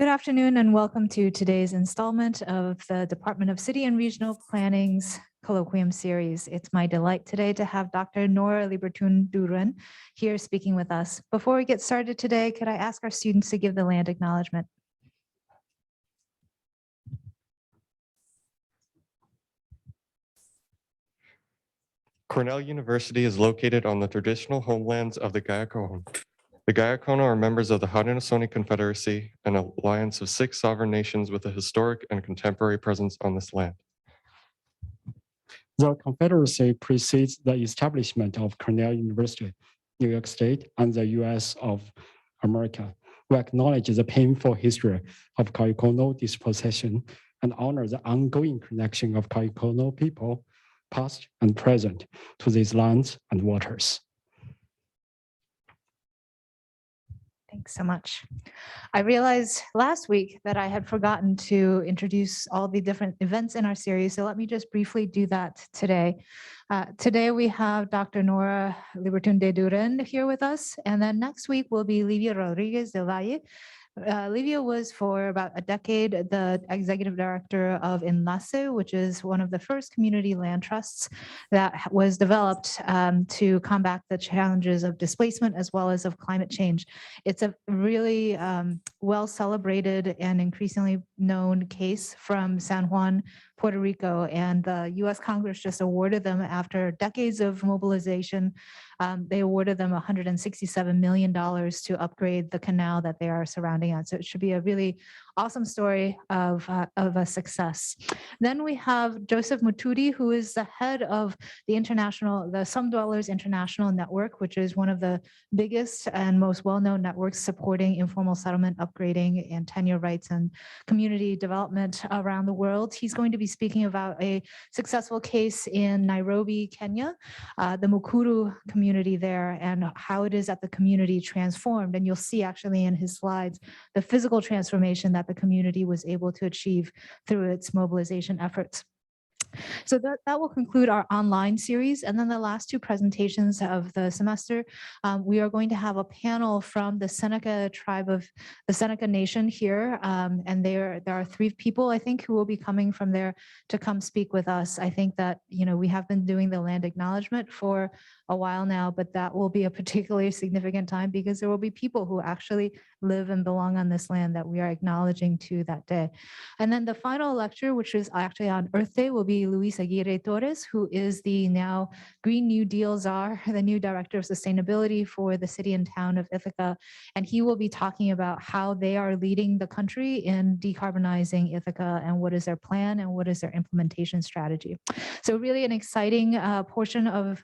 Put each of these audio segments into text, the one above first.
Good afternoon and welcome to today's installment of the Department of City and Regional Planning's Colloquium Series. It's my delight today to have Dr. Nora Libertun Duren here speaking with us. Before we get started today, could I ask our students to give the land acknowledgement? Cornell University is located on the traditional homelands of the Gayacono. The Gayacono are members of the Haudenosaunee Confederacy, an alliance of 6 sovereign nations with a historic and contemporary presence on this land. The Confederacy precedes the establishment of Cornell University, New York State, and the US of America. We acknowledge the painful history of Gayacono dispossession and honor the ongoing connection of Gayacono people, past and present, to these lands and waters. Thanks so much. I realized last week that I had forgotten to introduce all the different events in our series, so let me just briefly do that today. Today we have Dr. Nora Libertun de Duren here with us, and then next week will be Livia Rodriguez del Valle. Livia was for about a decade the executive director of Enlace, which is one of the first community land trusts that was developed to combat the challenges of displacement as well as of climate change. It's a really well celebrated and increasingly known case from San Juan, Puerto Rico, and the US Congress just awarded them after decades of mobilization. They awarded them $167 million to upgrade the canal that they are surrounding on. So it should be a really awesome story of a success. Then we have Joseph Mutudi, who is the head of the Slum Dwellers International Network, which is one of the biggest and most well-known networks supporting informal settlement upgrading and tenure rights and community development around the world. He's going to be speaking about a successful case in Nairobi, Kenya, the Mukuru community there, and how it is that the community transformed. And you'll see actually in his slides the physical transformation that the community was able to achieve through its mobilization efforts. So that will conclude our online series. And then the last 2 presentations of the semester, we are going to have a panel from the Seneca tribe of the Seneca Nation here. And there are 3 people, I think, who will be coming from there to come speak with us. I think that, we have been doing the land acknowledgement for a while now, but that will be a particularly significant time because there will be people who actually live and belong on this land that we are acknowledging to that day. And then the final lecture, which is actually on Earth Day, will be Luis Aguirre Torres, who is the now Green New Deal czar, the new director of sustainability for the city and town of Ithaca. And he will be talking about how they are leading the country in decarbonizing Ithaca and what is their plan and what is their implementation strategy. So really an exciting portion of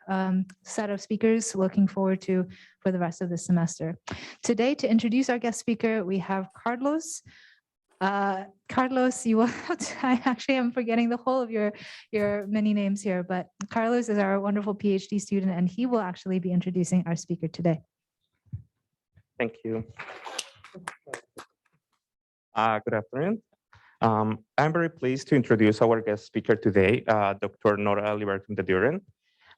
set of speakers looking forward to for the rest of the semester. Today, to introduce our guest speaker, we have Carlos. Carlos, you will have to, I actually am forgetting the whole of your many names here, but Carlos is our wonderful PhD student, and he will actually be introducing our speaker today. Thank you. Good afternoon. I'm very pleased to introduce our guest speaker today, Dr. Nora Libertun de Duren.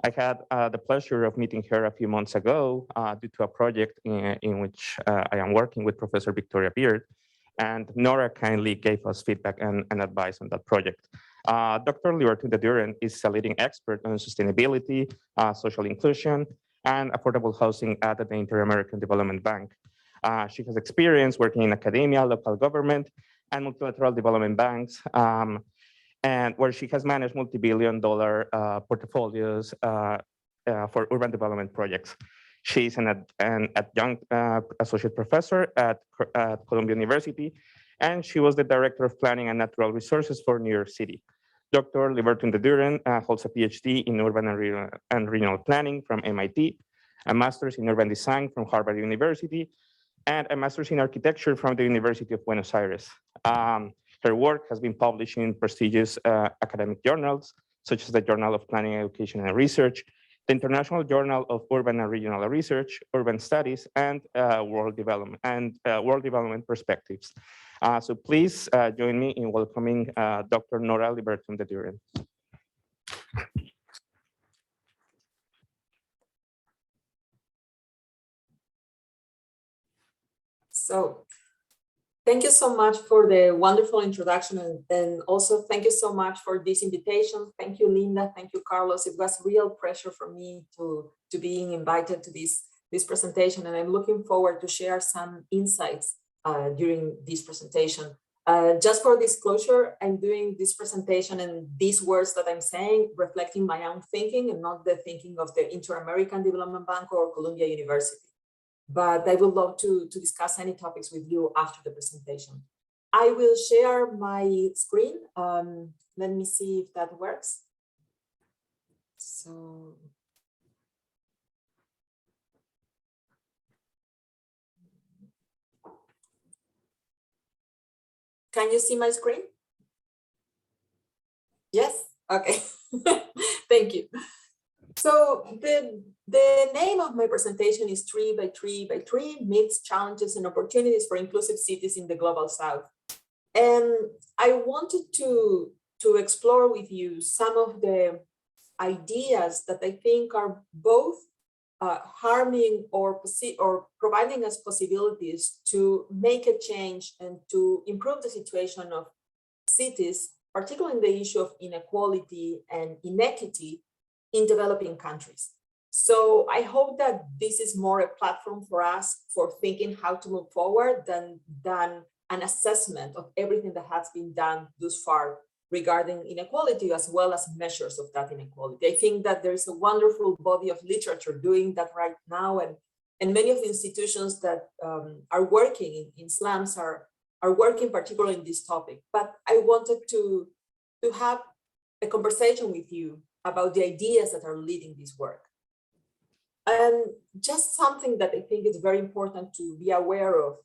I had the pleasure of meeting her a few months ago due to a project in which I am working with Professor Victoria Beard, and Nora kindly gave us feedback and advice on that project. Dr. Libertun de Duren is a leading expert on sustainability, social inclusion, and affordable housing at the Inter-American Development Bank. She has experience working in academia, local government, and multilateral development banks, and where she has managed multi-billion-dollar portfolios for urban development projects. She's an adjunct associate professor at Columbia University, and she was the director of planning and natural resources for New York City. Dr. Libertun de Duren holds a PhD in urban and regional planning from MIT, a master's in urban design from Harvard University, and a master's in architecture from the University of Buenos Aires. Her work has been published in prestigious academic journals, such as the Journal of Planning, Education, and Research, the International Journal of Urban and Regional Research, Urban Studies, and World Development Perspectives. So please join me in welcoming Dr. Nora Libertun de Duren. So Thank you so much for the wonderful introduction, and also thank you so much for this invitation. Thank you, Linda. Thank you, Carlos. It was real pleasure for me to being invited to this presentation, and I'm looking forward to share some insights during this presentation. Just for disclosure, I'm doing this presentation and these words that I'm saying reflecting my own thinking and not the thinking of the Inter-American Development Bank or Columbia University. But I would love to discuss any topics with you after the presentation. I will share my screen. Let me see if that works. So, can you see my screen? Yes, okay, thank you. So the name of my presentation is 3 by 3 by 3, Myths, Challenges, and Opportunities for Inclusive Cities in the Global South. And I wanted to explore with you some of the ideas that I think are both harming or providing us possibilities to make a change and to improve the situation of cities, particularly in the issue of inequality and inequity in developing countries. So I hope that this is more a platform for us for thinking how to move forward than an assessment of everything that has been done thus far regarding inequality, as well as measures of that inequality. I think that there is a wonderful body of literature doing that right now, and many of the institutions that are working in slums are working particularly in this topic. But I wanted to have a conversation with you about the ideas that are leading this work. And just something that I think is very important to be aware of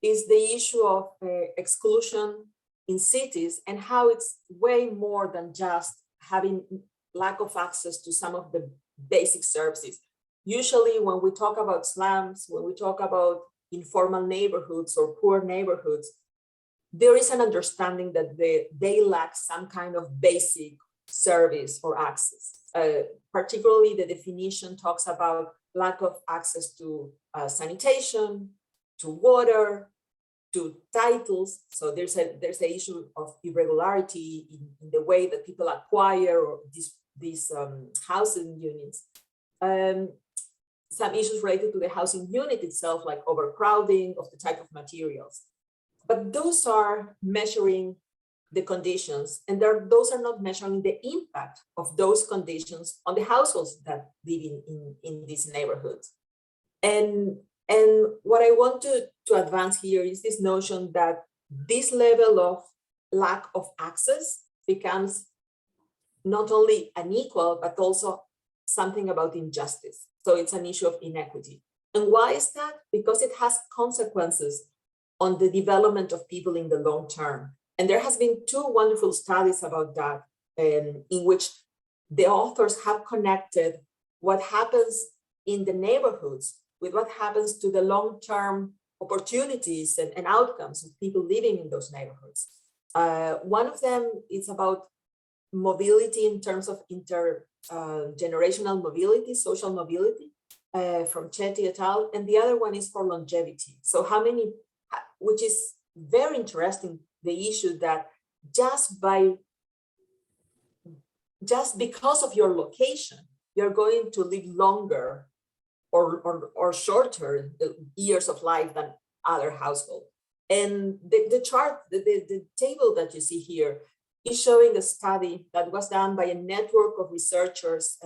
is the issue of exclusion in cities and how it's way more than just having lack of access to some of the basic services. Usually when we talk about slums, when we talk about informal neighborhoods or poor neighborhoods, there is an understanding that they lack some kind of basic service or access. Particularly the definition talks about lack of access to sanitation, to water, to titles. So there's an issue of irregularity in the way that people acquire or these housing units. Some issues related to the housing unit itself, like overcrowding of the type of materials. But those are measuring the conditions, and those are not measuring the impact of those conditions on the households that live in these neighborhoods. And what I want to advance here is this notion that this level of lack of access becomes not only unequal, but also something about injustice. So it's an issue of inequity. And why is that? Because it has consequences on the development of people in the long term. And there has been 2 wonderful studies about that, in which the authors have connected what happens in the neighborhoods with what happens to the long-term opportunities and outcomes of people living in those neighborhoods. One of them is about mobility in terms of intergenerational mobility, social mobility, from Chetty et al. And the other one is for longevity. So which is very interesting, the issue that just because of your location, you're going to live longer or shorter years of life than other households. And the chart, the table that you see here is showing a study that was done by a network of researchers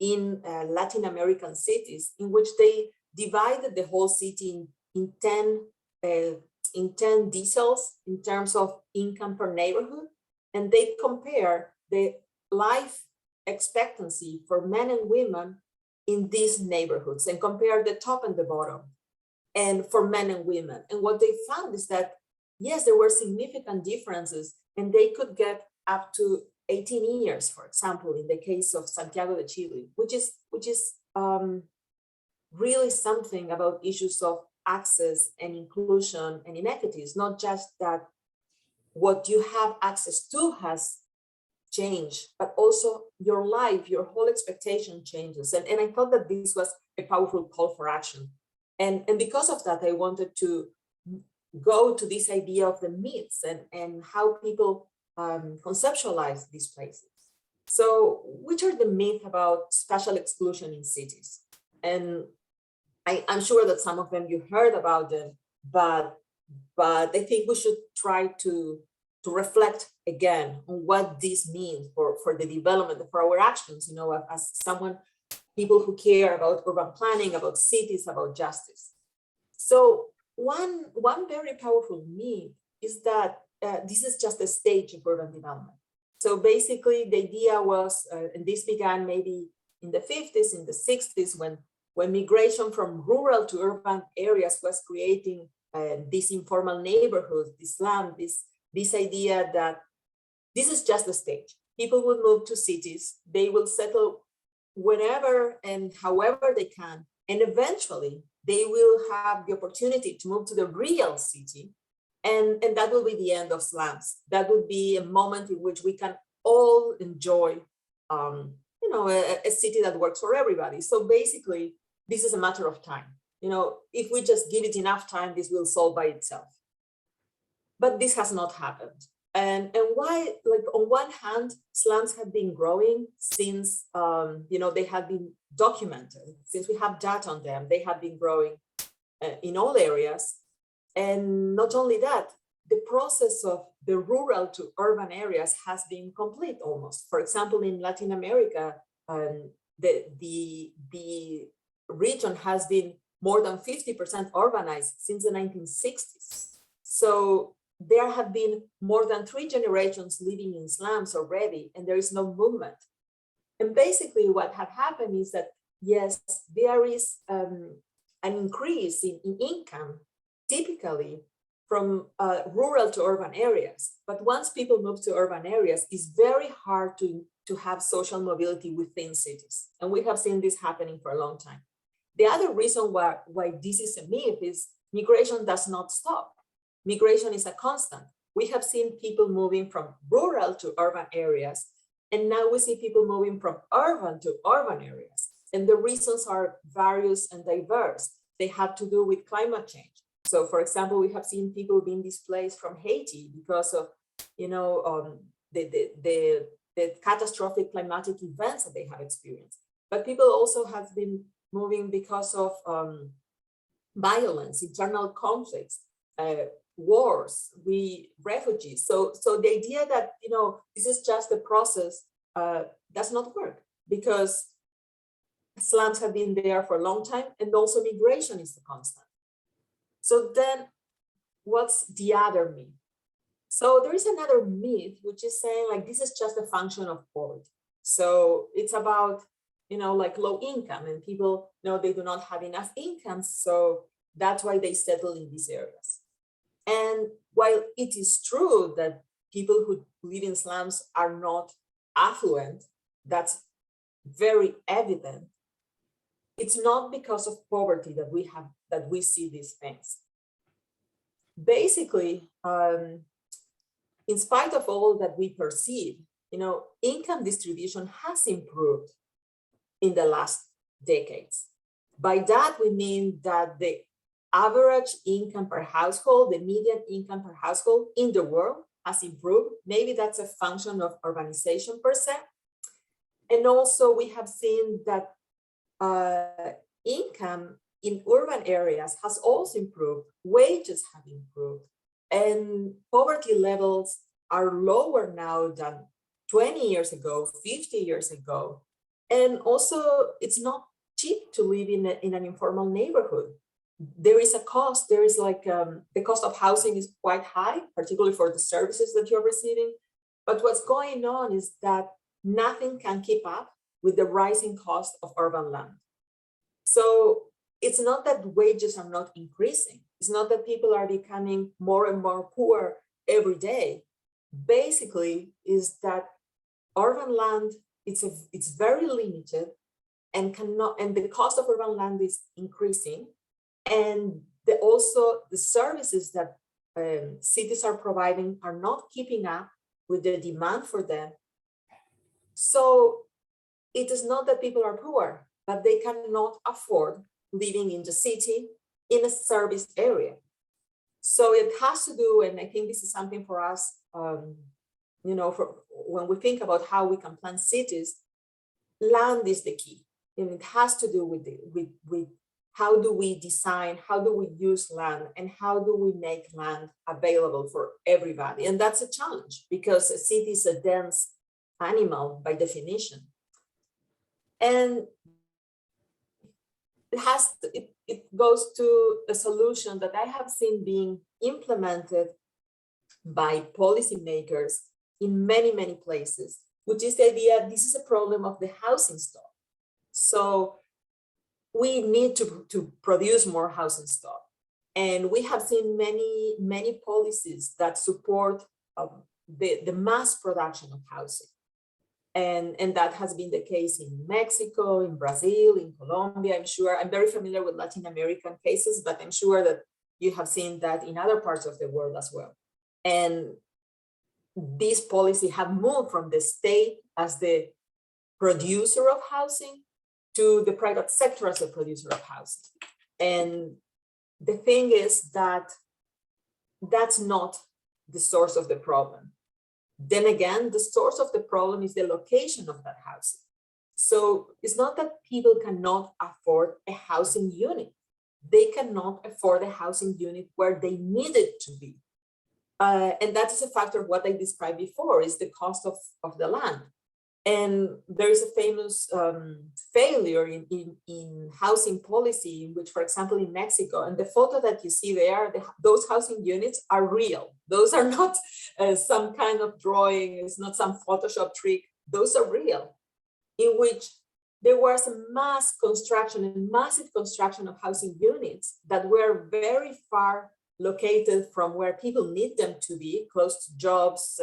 in Latin American cities, in which they divided the whole city in 10 decils in terms of income per neighborhood, and they compare the life expectancy for men and women in these neighborhoods and compare the top and the bottom and for men and women. And what they found is that, yes, there were significant differences, and they could get up to 18 years, for example, in the case of Santiago de Chile, which is really something about issues of access and inclusion and inequities, not just that what you have access to has changed, but also your life, your whole expectation changes. And I thought that this was a powerful call for action. And because of that, I wanted to go to this idea of the myths and how people conceptualize these places. So which are the myths about spatial exclusion in cities? And I'm sure that some of them you heard about them, but I think we should try to reflect again on what this means for the development, for our actions, as people who care about urban planning, about cities, about justice. So one very powerful myth is that this is just a stage of urban development. So basically the idea was, and this began maybe in the 50s, in the 60s, when migration from rural to urban areas was creating these informal neighborhoods, this slum, this idea that this is just the stage. People will move to cities, they will settle whenever and however they can, and eventually they will have the opportunity to move to the real city, and that will be the end of slums. That would be a moment in which we can all enjoy, a city that works for everybody. So basically, this is a matter of time. If we just give it enough time, this will solve by itself. But this has not happened. And why? Like, on one hand, slums have been growing since, they have been documented, since we have data on them. They have been growing in all areas. And not only that, the process of the rural to urban areas has been complete almost. For example, in Latin America, the region has been more than 50% urbanized since the 1960s. So there have been more than 3 generations living in slums already, and there is no movement. And basically what had happened is that, yes, there is an increase in income, typically from rural to urban areas. But once people move to urban areas, it's very hard to have social mobility within cities. And we have seen this happening for a long time. The other reason why this is a myth is migration does not stop. Migration is a constant. We have seen people moving from rural to urban areas, and now we see people moving from urban to urban areas. And the reasons are various and diverse. They have to do with climate change. So, for example, we have seen people being displaced from Haiti because of, the catastrophic climatic events that they have experienced. But people also have been moving because of violence, internal conflicts, wars, refugees. So the idea that, this is just a process does not work, because slums have been there for a long time, and also migration is the constant. So then what's the other myth? So there is another myth, which is saying, like, this is just a function of poverty. So it's about, like, low income, and people they do not have enough income, so that's why they settle in these areas. And while it is true that people who live in slums are not affluent, that's very evident, it's not because of poverty that we see these things. Basically, in spite of all that we perceive, income distribution has improved in the last decades. By that, we mean that the average income per household, the median income per household in the world has improved. Maybe that's a function of urbanization per se. And also we have seen that income in urban areas has also improved. Wages have improved, and poverty levels are lower now than 20 years ago, 50 years ago. And also, it's not cheap to live in an informal neighborhood. There is a cost. There is the cost of housing is quite high, particularly for the services that you're receiving. But what's going on is that nothing can keep up with the rising cost of urban land. So it's not that wages are not increasing. It's not that people are becoming more and more poor every day. Basically, is that urban land, it's very limited, and the cost of urban land is increasing, and also the services that cities are providing are not keeping up with the demand for them. So it is not that people are poor, but they cannot afford living in the city in a service area. So it has to do, and I think this is something for us, for when we think about how we can plan cities, land is the key. And it has to do with how do we design, how do we use land, and how do we make land available for everybody? And that's a challenge because a city is a dense animal by definition. And it goes to a solution that I have seen being implemented by policymakers in many, many places, which is the idea this is a problem of the housing stock. So we need to produce more housing stock. And we have seen many, many policies that support the mass production of housing. And that has been the case in Mexico, in Brazil, in Colombia. I'm very familiar with Latin American cases, but I'm sure that you have seen that in other parts of the world as well. And this policy have moved from the state as the producer of housing to the private sector as the producer of housing. And the thing is that that's not the source of the problem. Then again, the source of the problem is the location of that housing. So it's not that people cannot afford a housing unit. They cannot afford a housing unit where they need it to be. And that is a factor of what I described before, is the cost of the land. And there is a famous failure in housing policy, in which, for example, in Mexico, and the photo that you see there, those housing units are real. Those are not some kind of drawing, it's not some Photoshop trick. Those are real, in which there was a massive construction of housing units that were very far located from where people need them to be, close to jobs,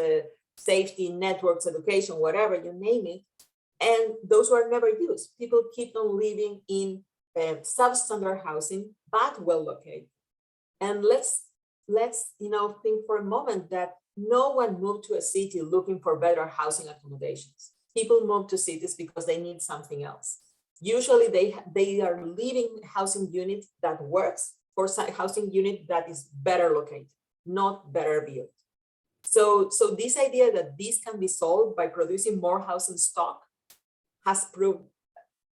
safety, networks, education, whatever, you name it. And those were never used. People keep on living in substandard housing, but well located. And let's think for a moment that no one moved to a city looking for better housing accommodations. People move to cities because they need something else. Usually they are leaving housing unit that works for housing unit that is better located, not better built. So this idea that this can be solved by producing more housing stock has proved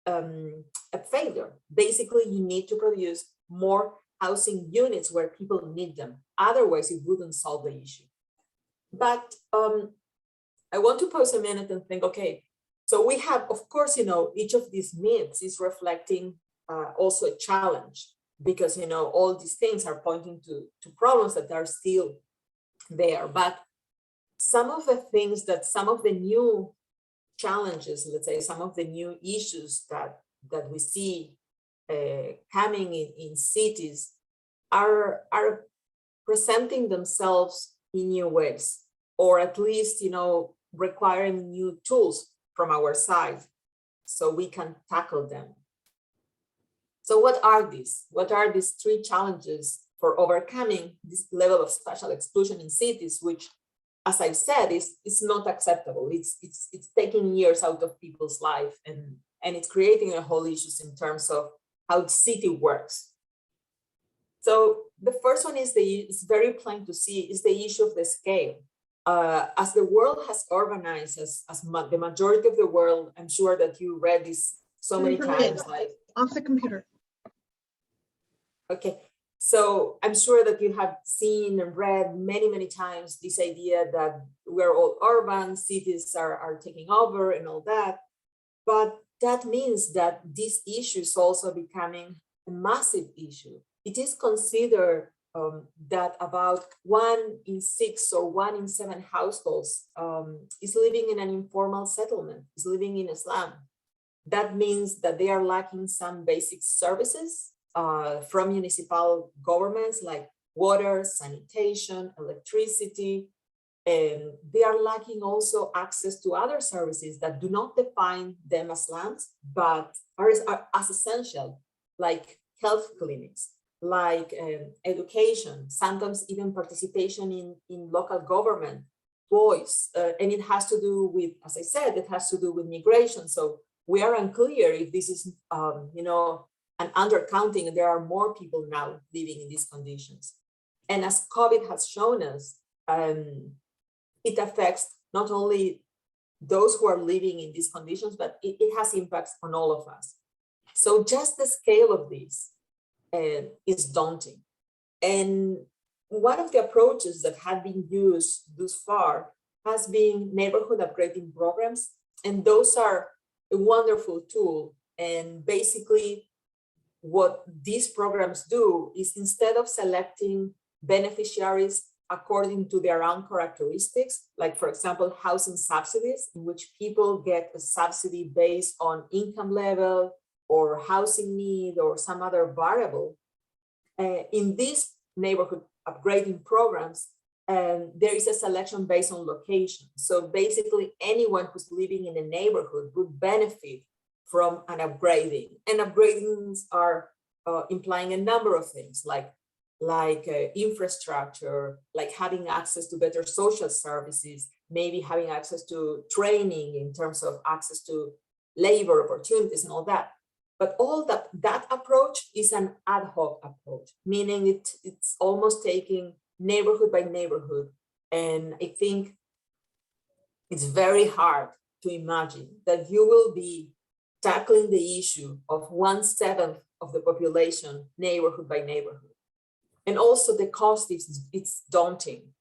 a failure. Basically, you need to produce more housing units where people need them. Otherwise, it wouldn't solve the issue. But I want to pause a minute and think, okay, so we have, of course, each of these myths is reflecting also a challenge, because, all these things are pointing to problems that are still there. But some of the things some of the new challenges, let's say, some of the new issues that we see coming in cities are presenting themselves in new ways, or at least, requiring new tools from our side so we can tackle them. So what are these? What are these three challenges for overcoming this level of spatial exclusion in cities, which, as I've said, is not acceptable. It's taking years out of people's life, and it's creating a whole issues in terms of how the city works. So the first one is very plain to see, is the issue of the scale. As the world has urbanized, as the majority of the world, I'm sure that you read this so many times. Like, off the computer. Okay. So I'm sure that you have seen and read many, many times this idea that we're all urban, cities are taking over and all that. But that means that this issue is also becoming a massive issue. It is considered that about 1 in 6 or 1 in 7 households is living in an informal settlement, is living in a slum. That means that they are lacking some basic services from municipal governments like water, sanitation, electricity, and they are lacking also access to other services that do not define them as slums, but are as essential, like health clinics, like education, sometimes even participation in local government, voice, and it has to do with, as I said, it has to do with migration. So we are unclear if this is, an undercounting, and there are more people now living in these conditions. And as COVID has shown us, it affects not only those who are living in these conditions, but it has impacts on all of us. So just the scale of this is daunting. And one of the approaches that have been used thus far has been neighborhood upgrading programs. And those are a wonderful tool. And basically what these programs do is, instead of selecting beneficiaries according to their own characteristics, like for example, housing subsidies, in which people get a subsidy based on income level or housing need or some other variable, in these neighborhood upgrading programs, there is a selection based on location. So basically anyone who's living in a neighborhood would benefit from an upgrading. And upgradings are implying a number of things like infrastructure, like having access to better social services, maybe having access to training in terms of access to labor opportunities and all that. But all that approach is an ad hoc approach, meaning it's almost taking neighborhood by neighborhood. And I think it's very hard to imagine that you will be tackling the issue of 1/7 of the population neighborhood by neighborhood. And also the cost it's daunting.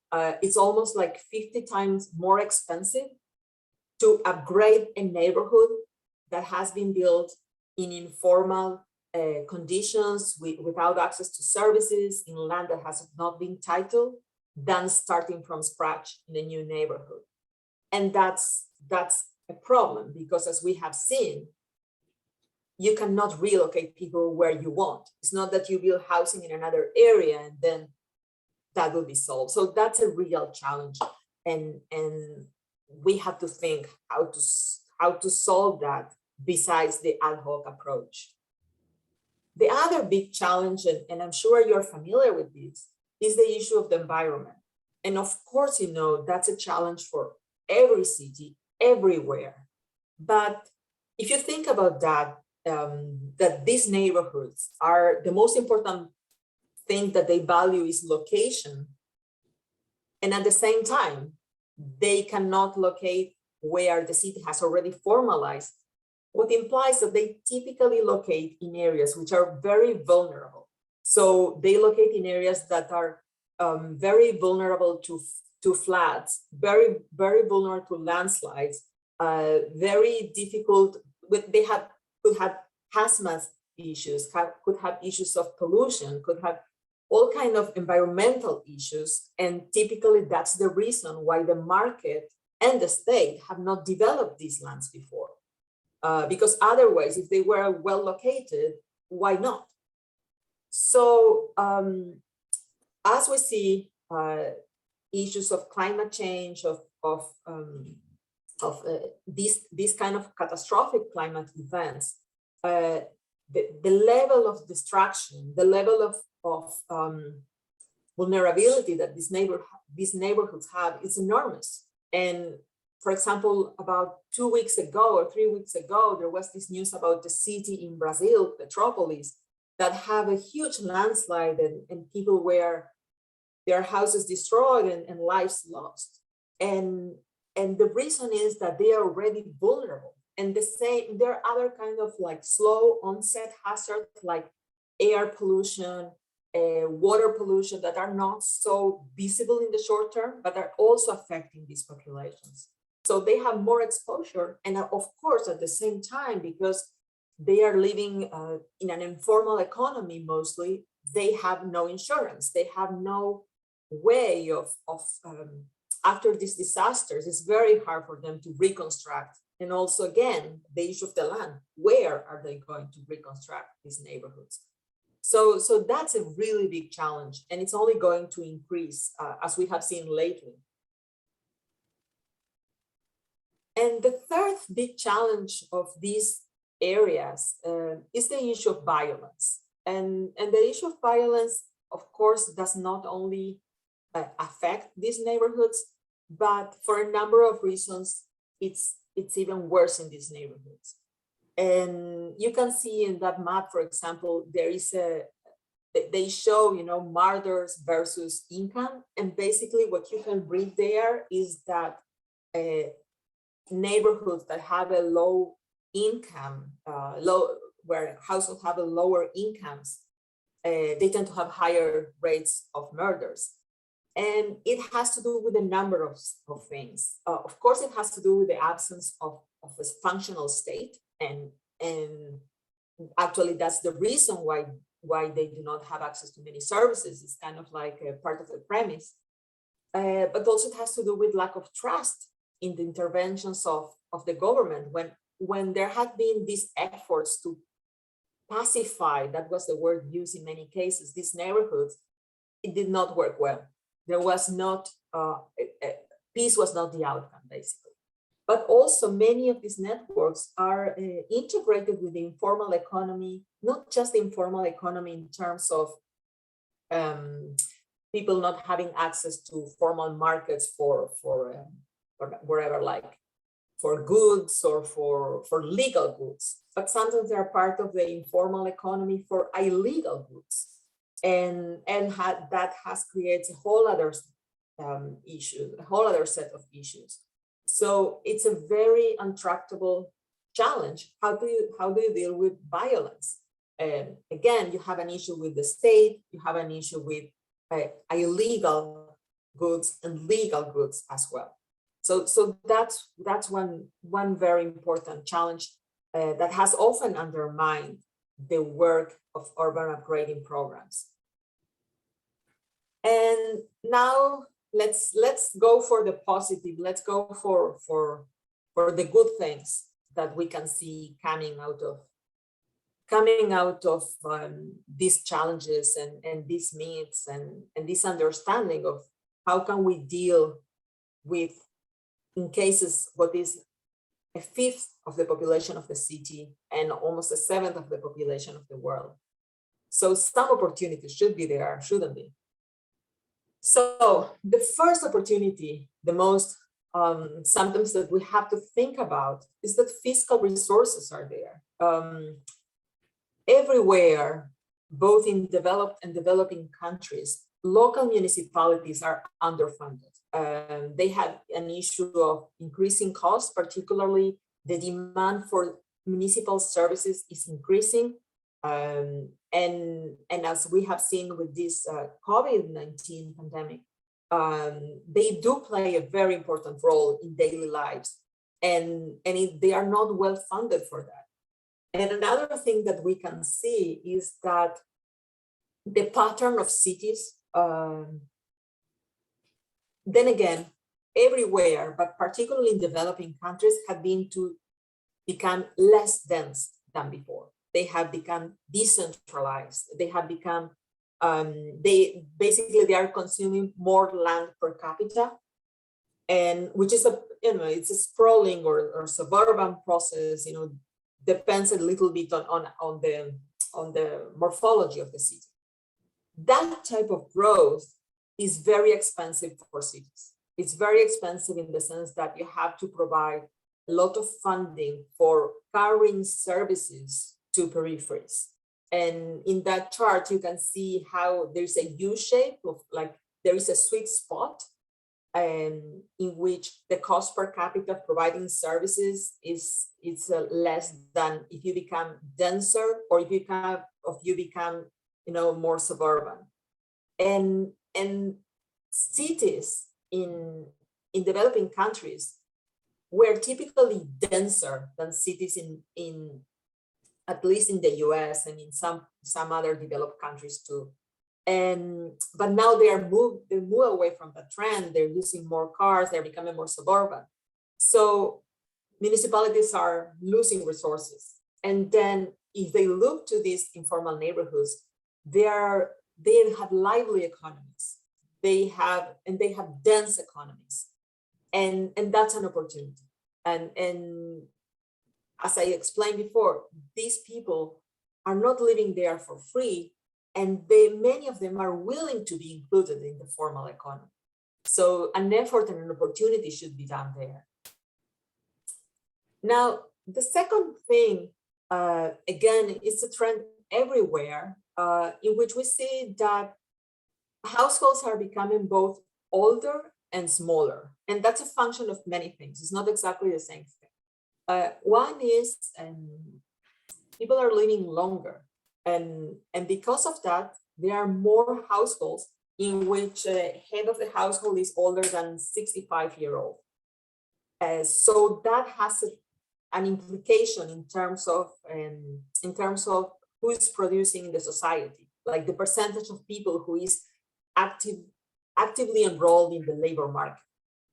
It's almost like 50 times more expensive to upgrade a neighborhood that has been built in informal conditions without access to services in land that has not been titled, than starting from scratch in a new neighborhood. And that's a problem, because as we have seen, you cannot relocate people where you want. It's not that you build housing in another area and then that will be solved. So that's a real challenge. And we have to think how to solve that besides the ad hoc approach. The other big challenge, and I'm sure you're familiar with this, is the issue of the environment. And of course, you know, that's a challenge for every city, everywhere. But if you think about that, that these neighborhoods are the most important thing that they value is location. And at the same time, they cannot locate where the city has already formalized, what implies that they typically locate in areas which are very vulnerable. So they locate in areas that are very vulnerable to floods, very, very vulnerable to landslides, very difficult. Could have hazmat issues, could have issues of pollution, could have all kinds of environmental issues. And typically that's the reason why the market and the state have not developed these lands before. Because otherwise, if they were well located, why not? So as we see issues of climate change, of these kind of catastrophic climate events, the level of destruction, the level of vulnerability that these neighborhoods have is enormous. And for example, about 2 weeks ago or 3 weeks ago, there was this news about the city in Brazil, Petrópolis, that have a huge landslide and people were their houses destroyed and lives lost. And the reason is that they are already vulnerable. And there are other kind of like slow onset hazards like air pollution, water pollution that are not so visible in the short term, but are also affecting these populations. So they have more exposure. And of course, at the same time, because they are living in an informal economy mostly, they have no insurance. They have no way of after these disasters, it's very hard for them to reconstruct. And also, again, the issue of the land, where are they going to reconstruct these neighborhoods? So that's a really big challenge, and it's only going to increase as we have seen lately. And the third big challenge of these areas is the issue of violence. And the issue of violence, of course, does not only affect these neighborhoods, but for a number of reasons, it's even worse in these neighborhoods. And you can see in that map, for example, there is a they show, murders versus income. And basically what you can read there is that neighborhoods that have a low income, where households have a lower incomes, they tend to have higher rates of murders. And it has to do with a number of things. Of course, it has to do with the absence of a functional state. And actually, that's the reason why they do not have access to many services. It's kind of like a part of the premise. But also it has to do with lack of trust in the interventions of the government. When there had been these efforts to pacify, that was the word used in many cases, these neighborhoods, it did not work well. There was not, peace was not the outcome, basically. But also many of these networks are integrated with the informal economy, not just the informal economy in terms of people not having access to formal markets for wherever, like for goods or for legal goods, but sometimes they're part of the informal economy for illegal goods. And that has created a whole other issue, a whole other set of issues. So it's a very untractable challenge. How do you deal with violence? Again, you have an issue with the state, you have an issue with illegal goods and legal goods as well. So that's one very important challenge that has often undermined the work of urban upgrading programs. And now let's go for the positive. Let's go for the good things that we can see coming out of these challenges and these needs and this understanding of how can we deal with, in cases, what is a fifth of the population of the city and almost a seventh of the population of the world. So some opportunities should be there, shouldn't they? So the first opportunity, the most symptoms that we have to think about is that fiscal resources are there. Everywhere, both in developed and developing countries, local municipalities are underfunded. They have an issue of increasing costs, particularly the demand for municipal services is increasing. And as we have seen with this COVID-19 pandemic, they do play a very important role in daily lives, and they are not well funded for that. And another thing that we can see is that the pattern of cities, then again, everywhere, but particularly in developing countries, have been to become less dense than before. They have become decentralized. They have become, they are consuming more land per capita, and which is it's a sprawling or suburban process. Depends a little bit on the morphology of the city. That type of growth is very expensive for cities. It's very expensive in the sense that you have to provide a lot of funding for carrying services to peripheries. And in that chart, you can see how there's a U shape of, like, there is a sweet spot in which the cost per capita of providing services is less than if you become denser or if you become more suburban. And cities in developing countries were typically denser than cities in at least in the US and in some other developed countries too. But now they move away from the trend. They're using more cars, they're becoming more suburban. So municipalities are losing resources. And then if they look to these informal neighborhoods, they have lively economies. They have dense economies. And that's an opportunity. And as I explained before, these people are not living there for free, and many of them are willing to be included in the formal economy. So an effort and an opportunity should be done there. Now, the second thing, again, it's a trend everywhere, in which we see that households are becoming both older and smaller. And that's a function of many things. It's not exactly the same thing. One is people are living longer. And because of that, there are more households in which head of the household is older than 65-year-old. So that has an implication in terms of who is producing in the society, like the percentage of people who is actively enrolled in the labor market.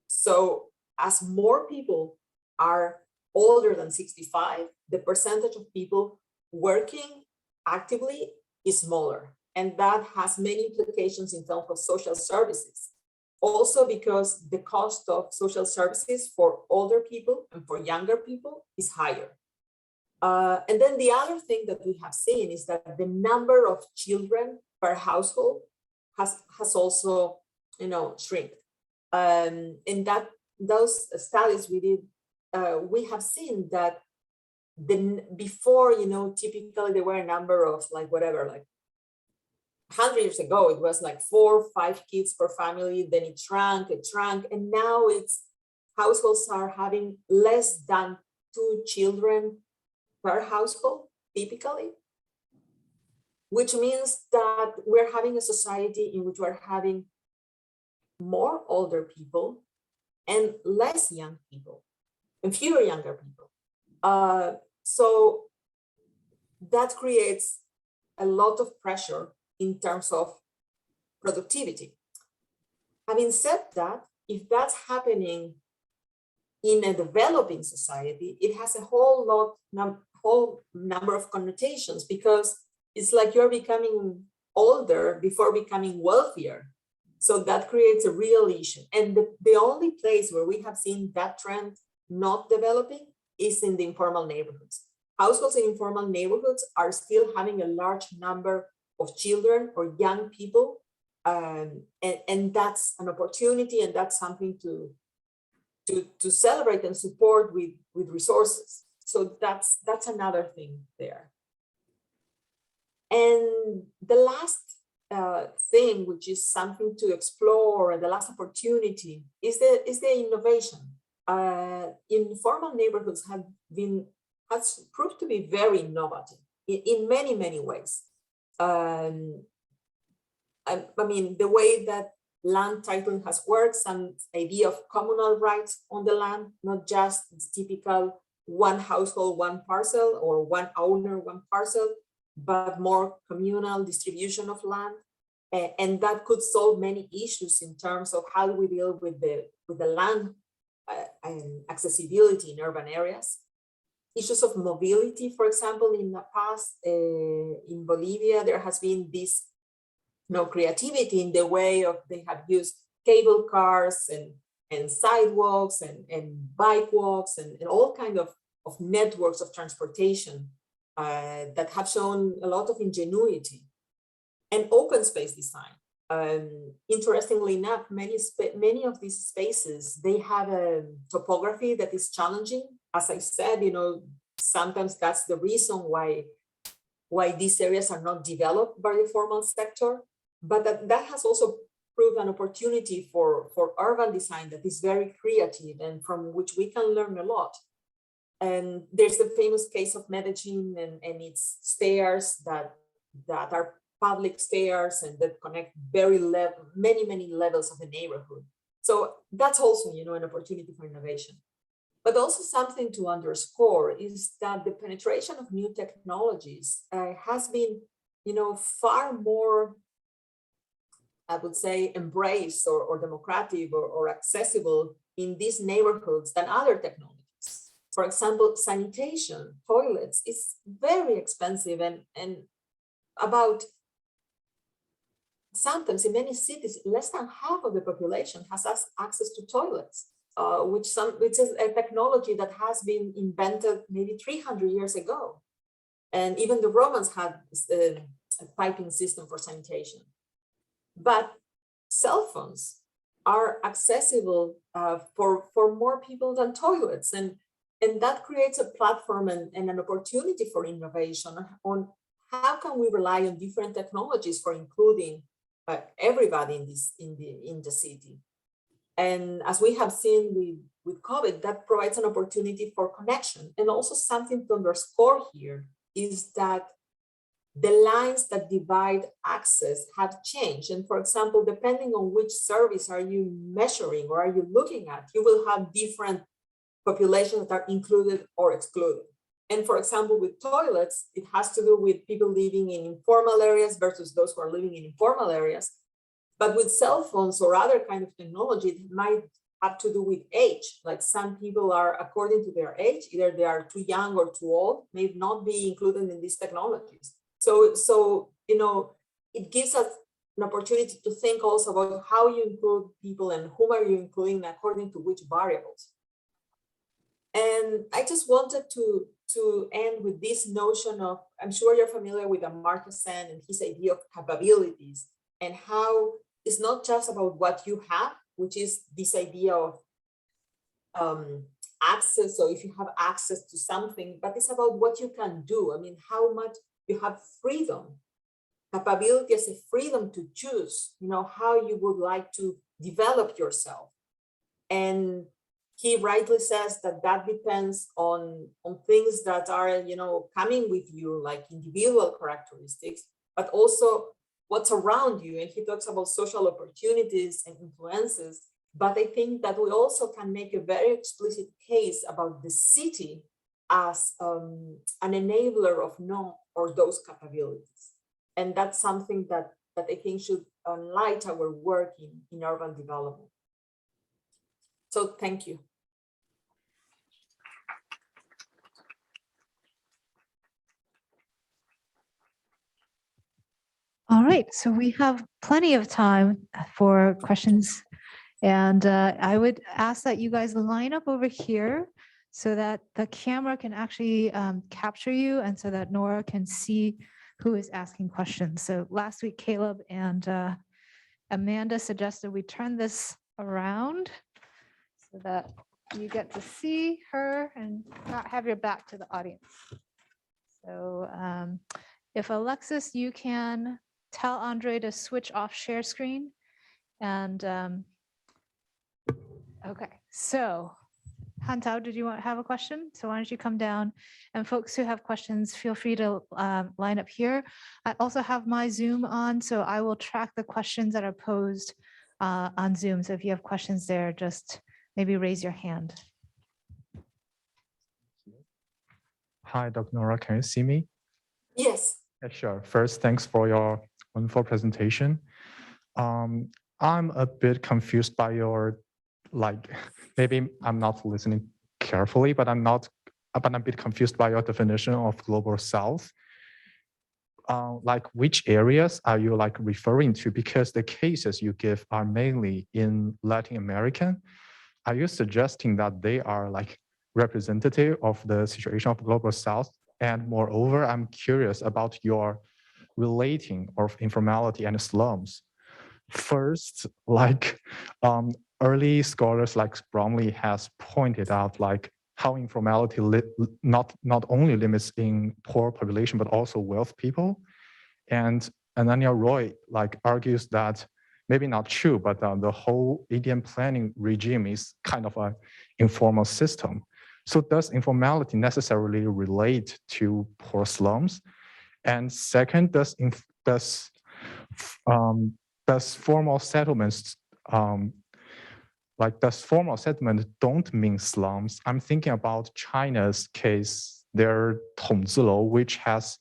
So as more people are older than 65, the percentage of people working actively is smaller. And that has many implications in terms of social services. Also because the cost of social services for older people and for younger people is higher. And then the other thing that we have seen is that the number of children per household has also, shrunk. And that those studies we did, we have seen that before, typically there were a number of like 100 years ago, it was like 4 or 5 kids per family, then it shrank, and now households are having less than 2 children per household, typically, which means that we're having a society in which we're having more older people and less young people and fewer younger people. So that creates a lot of pressure in terms of productivity. Having said that, if that's happening in a developing society, it has a whole number of connotations, because it's like you're becoming older before becoming wealthier. So that creates a real issue. And the only place where we have seen that trend not developing is in the informal neighborhoods. Households in informal neighborhoods are still having a large number of children or young people, and that's an opportunity, and that's something to celebrate and support with resources. So that's another thing there. And the last thing, which is something to explore, the last opportunity is the innovation. Informal neighborhoods has proved to be very innovative in many ways. I mean, the way that land titling has worked, some idea of communal rights on the land, not just typical one household, one parcel, or one owner, one parcel, but more communal distribution of land. And that could solve many issues in terms of how we deal with the land and accessibility in urban areas. Issues of mobility, for example, in the past, in Bolivia, there has been this creativity in the way of they have used cable cars and sidewalks and bike walks and all kinds of networks of transportation that have shown a lot of ingenuity. And open space design. Interestingly enough, many of these spaces, they have a topography that is challenging. As I said, sometimes that's the reason why these areas are not developed by the formal sector. But that has also proved an opportunity for urban design that is very creative and from which we can learn a lot. And there's the famous case of Medellin and its stairs that are public stairs and that connect many levels of the neighborhood. So that's also, an opportunity for innovation. But also something to underscore is that the penetration of new technologies has been, far more, I would say, embraced or democratic or accessible in these neighborhoods than other technologies. For example, sanitation, toilets, is very expensive and about sometimes in many cities, less than half of the population has access to toilets, which is a technology that has been invented maybe 300 years ago. And even the Romans had a piping system for sanitation. But cell phones are accessible for more people than toilets. And that creates a platform and an opportunity for innovation on how can we rely on different technologies for including everybody in the city? And as we have seen with COVID, that provides an opportunity for connection. And also something to underscore here is that the lines that divide access have changed. And for example, depending on which service are you measuring or are you looking at, you will have different populations that are included or excluded. And for example, with toilets, it has to do with people living in informal areas versus those who are living in informal areas. But with cell phones or other kind of technology, it might have to do with age. Like some people are, according to their age, either they are too young or too old, may not be included in these technologies. So you know, it gives us an opportunity to think also about how you include people and whom are you including according to which variables. And I just wanted to end with this notion of, I'm sure you're familiar with Amartya Sen and his idea of capabilities, and how it's not just about what you have, which is this idea of access. So if you have access to something, but it's about what you can do. I mean, how much you have freedom. Capability is a freedom to choose, you know, how you would like to develop yourself. And he rightly says that that depends on things that are, you know, coming with you, like individual characteristics, but also what's around you. And he talks about social opportunities and influences. But I think that we also can make a very explicit case about the city as an enabler of no or those capabilities. And that's something that I think should enlighten our work in urban development. So thank you. All right, so we have plenty of time for questions. And I would ask that you guys line up over here so that the camera can actually capture you and so that Nora can see who is asking questions. So last week, Caleb and Amanda suggested we turn this around so that you get to see her and not have your back to the audience. So if Alexis, you can tell Andre to switch off share screen. And okay, so Hantao, did you have a question? So why don't you come down, and folks who have questions, feel free to line up here. I also have my Zoom on, so I will track the questions that are posed on Zoom. So if you have questions there, just maybe raise your hand. Hi, Dr. Nora, can you see me? Yes. Yeah, sure. First, thanks for your wonderful presentation. I'm a bit confused by your, like, maybe I'm not listening carefully, but I'm a bit confused by your definition of global south. Like, which areas are you like referring to? Because the cases you give are mainly in Latin America. Are you suggesting that they are like representative of the situation of global south? And moreover, I'm curious about your relating of informality and slums. First, like early scholars like Bromley has pointed out, like how informality not only limits in poor population, but also wealth people. And Ananya Roy like argues that maybe not true, but the whole Indian planning regime is kind of an informal system. So does informality necessarily relate to poor slums? And second, does formal settlements does formal settlement don't mean slums? I'm thinking about China's case, their Tongzilou, which has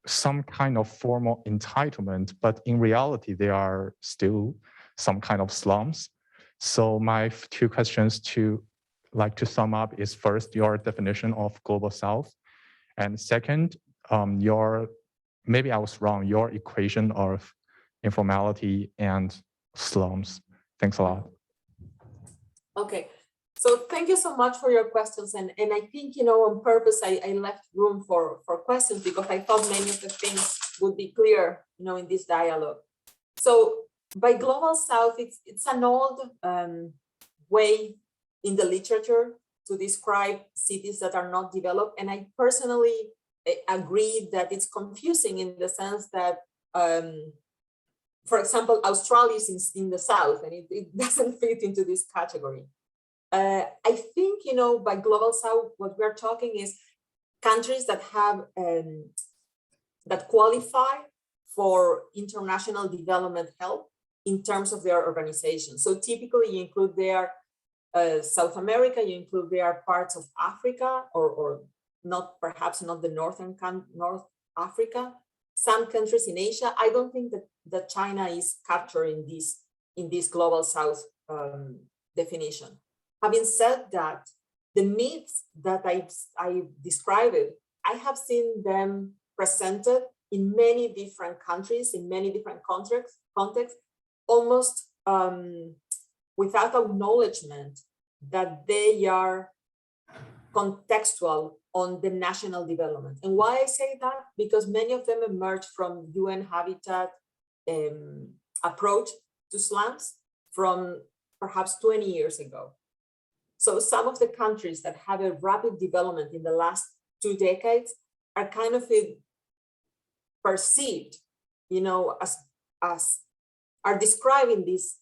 some kind of formal entitlement, but in reality, they are still some kind of slums. So my two questions to sum up is first, your definition of global south, and second, maybe I was wrong, your equation of informality and slums. Thanks a lot. Okay, so thank you so much for your questions. And I think, you know, on purpose, I left room for questions because I thought many of the things would be clear, you know, in this dialogue. So by global south, it's an old way in the literature to describe cities that are not developed. And I personally agree that it's confusing in the sense that, for example, Australia is in the south, and it doesn't fit into this category. I think, by global south, what we're talking is countries that have that qualify for international development help in terms of their organization. So typically you include there South America, you include there parts of Africa, or not, perhaps not the North Africa, some countries in Asia. I don't think that China is captured in this global south definition. Having said that, the myths that I described, I have seen them presented in many different countries, in many different contexts, almost without acknowledgement that they are contextual on the national development. And why I say that? Because many of them emerged from UN Habitat approach to slums from perhaps 20 years ago. So some of the countries that have a rapid development in the last 2 decades are kind of perceived, as are describing this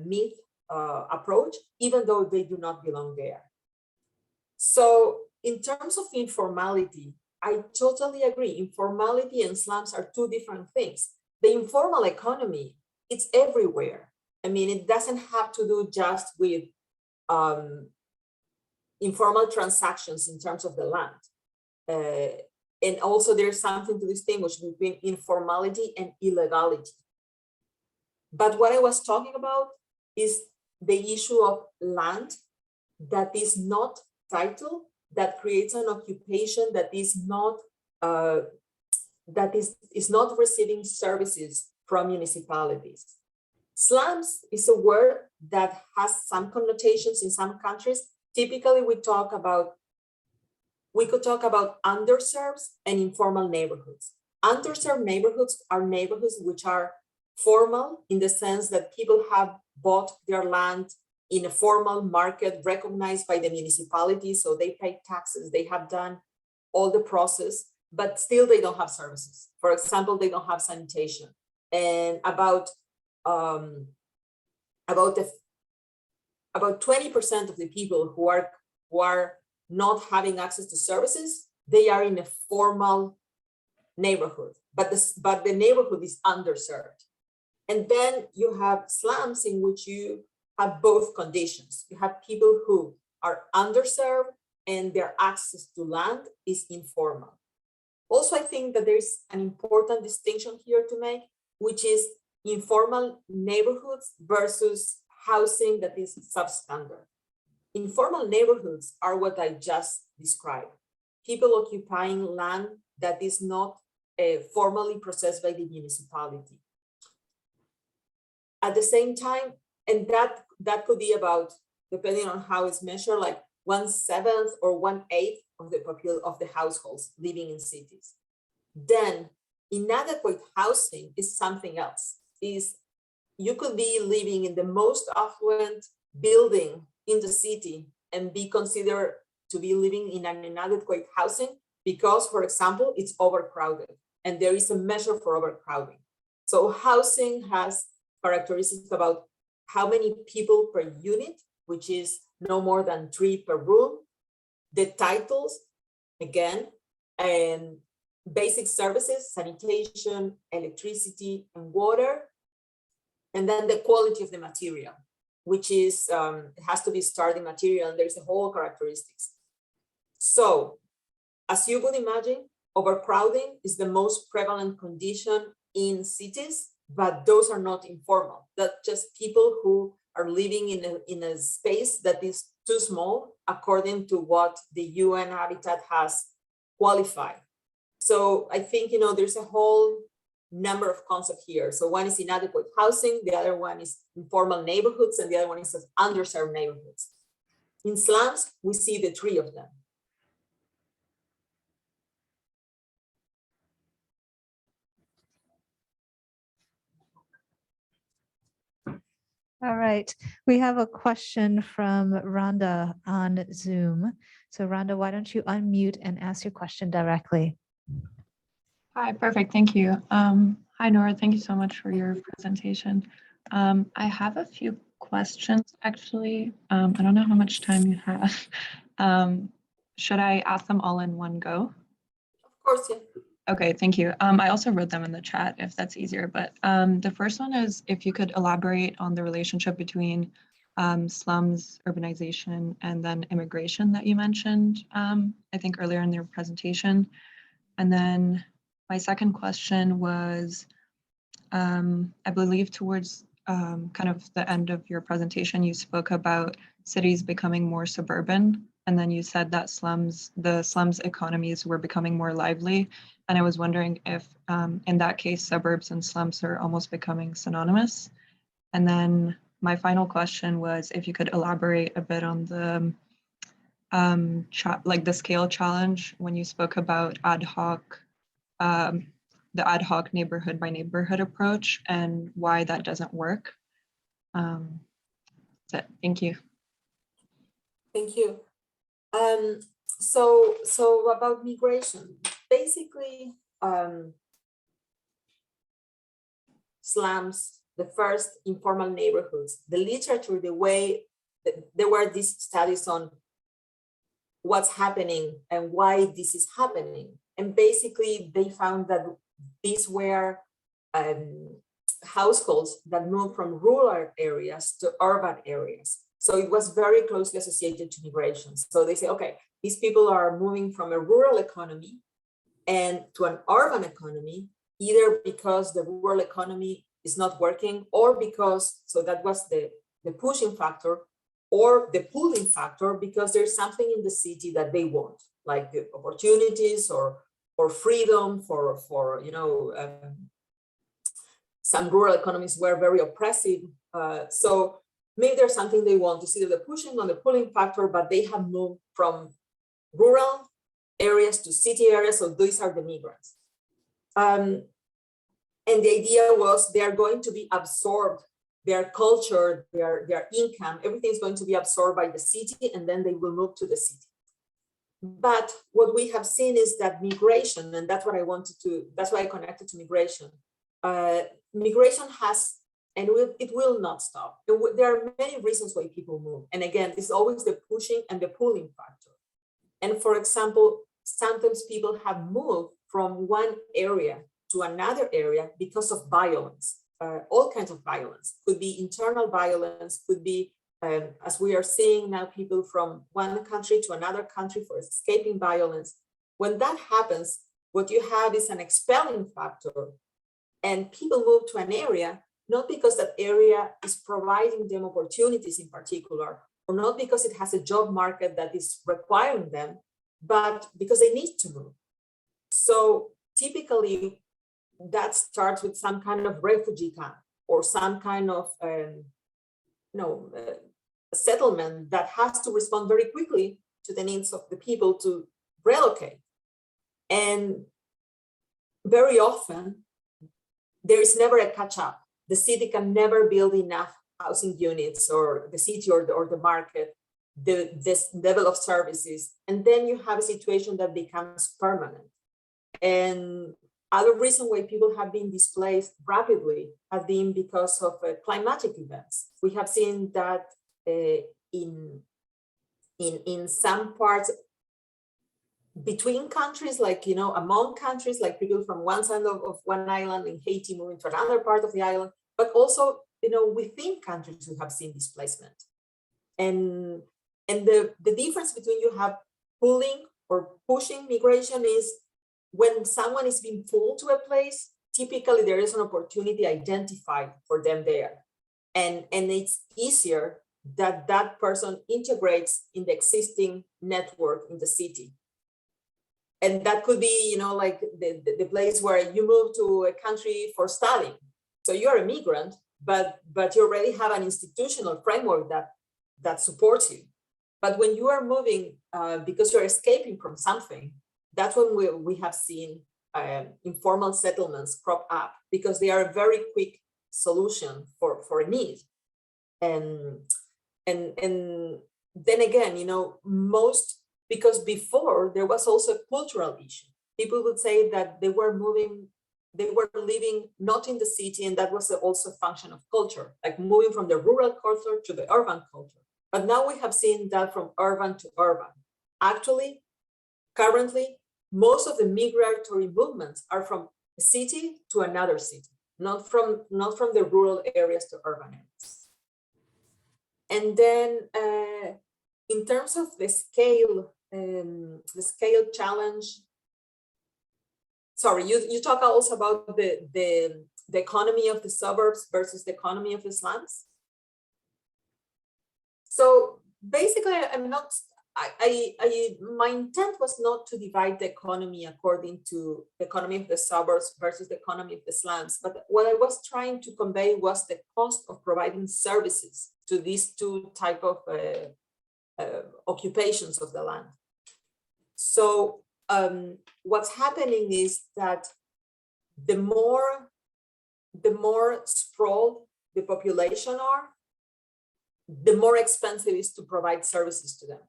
myth approach, even though they do not belong there. So in terms of informality, I totally agree. Informality and slums are two different things. The informal economy, it's everywhere. I mean, it doesn't have to do just with informal transactions in terms of the land. And also there's something to distinguish between informality and illegality. But what I was talking about is the issue of land that is not titled, that creates an occupation that is not receiving services from municipalities. Slums is a word that has some connotations in some countries. Typically, we could talk about underserved and informal neighborhoods. Underserved neighborhoods are neighborhoods which are formal in the sense that people have bought their land in a formal market recognized by the municipality. So they pay taxes, they have done all the process, but still they don't have services. For example, they don't have sanitation. And about 20% of the people who are not having access to services, they are in a formal neighborhood, but the neighborhood is underserved. And then you have slums in which you have both conditions. You have people who are underserved and their access to land is informal. Also, I think that there's an important distinction here to make, which is informal neighborhoods versus housing that is substandard. Informal neighborhoods are what I just described. People occupying land that is not formally processed by the municipality. At the same time, and that could be about, depending on how it's measured, like 1/7 or 1/8 of the households living in cities. Then inadequate housing is something else. You could be living in the most affluent building in the city and be considered to be living in an inadequate housing because, for example, it's overcrowded and there is a measure for overcrowding. So housing has characteristics about how many people per unit, which is no more than 3 per room, the titles, again, and basic services, sanitation, electricity, and water, and then the quality of the material, which is, it has to be starting material, and there's a whole characteristics. So, as you would imagine, overcrowding is the most prevalent condition in cities, but those are not informal. That's just people who are living in a space that is too small, according to what the UN Habitat has qualified. So I think, there's a whole number of concepts here. So one is inadequate housing, the other one is informal neighborhoods, and the other one is underserved neighborhoods. In slums, we see the three of them. All right, we have a question from Rhonda on Zoom. So Rhonda, why don't you unmute and ask your question directly? Hi, perfect. Thank you. Hi, Nora. Thank you so much for your presentation. I have a few questions, actually. I don't know how much time you have. Should I ask them all in one go? Of course, yeah. Okay, thank you. I also wrote them in the chat if that's easier, but the first one is if you could elaborate on the relationship between slums, urbanization, and then immigration that you mentioned, I think earlier in your presentation. And then my second question was, I believe towards kind of the end of your presentation, you spoke about cities becoming more suburban. And then you said that the slums economies were becoming more lively. And I was wondering if in that case, suburbs and slums are almost becoming synonymous. And then my final question was if you could elaborate a bit on the like the scale challenge when you spoke about the ad hoc neighborhood by neighborhood approach and why that doesn't work. That's it. Thank you. Thank you. So about migration, basically, slums, the first informal neighborhoods, the literature, the way that there were these studies on what's happening and why this is happening. And basically they found that these were households that moved from rural areas to urban areas. So it was very closely associated to migration. So they say, okay, these people are moving from a rural economy and to an urban economy, either because the rural economy is not working or because, so that was the pushing factor, or the pulling factor because there's something in the city that they want, like the opportunities or freedom for you know, some rural economies were very oppressive. So maybe there's something they want to see the pushing or the pulling factor, but they have moved from rural areas to city areas. So these are the migrants. And the idea was they are going to be absorbed, their culture, their income, everything's going to be absorbed by the city, and then they will move to the city. But what we have seen is that migration, and that's what I wanted to, that's why I connected to migration. Migration has, and it will not stop. There are many reasons why people move. And again, it's always the pushing and the pulling factor. And for example, sometimes people have moved from one area to another area because of violence. All kinds of violence, could be internal violence, could be, as we are seeing now, people from one country to another country for escaping violence. When that happens, what you have is an expelling factor, and people move to an area, not because that area is providing them opportunities in particular, or not because it has a job market that is requiring them, but because they need to move. So typically, that starts with some kind of refugee camp or some kind of settlement that has to respond very quickly to the needs of the people to relocate. And very often, there is never a catch-up. The city can never build enough housing units, or the city or the market, this level of services. And then you have a situation that becomes permanent. And other reason why people have been displaced rapidly have been because of climatic events. We have seen that in some parts between countries, like, you know, among countries, like people from one side of one island in Haiti moving to another part of the island, but also, you know, within countries we have seen displacement. And the difference between you have pulling or pushing migration is when someone is being pulled to a place, typically there is an opportunity identified for them there. And it's easier that that person integrates in the existing network in the city. And that could be, you know, like the place where you move to a country for studying. So you're a migrant, but you already have an institutional framework that supports you. But when you are moving because you're escaping from something, that's when we have seen informal settlements crop up, because they are a very quick solution for a need. And then again, you know, because before there was also a cultural issue. people would say that they were living not in the city, and that was also a function of culture, like moving from the rural culture to the urban culture. But now we have seen that from urban to urban. Actually, currently, most of the migratory movements are from a city to another city, not from the rural areas to urban areas. And then in terms of the scale challenge, sorry, you talk also about the economy of the suburbs versus the economy of the slums. So basically, my intent was not to divide the economy according to the economy of the suburbs versus the economy of the slums, but what I was trying to convey was the cost of providing services to these two type of occupations of the land. So what's happening is that the more sprawled the population are, the more expensive it is to provide services to them,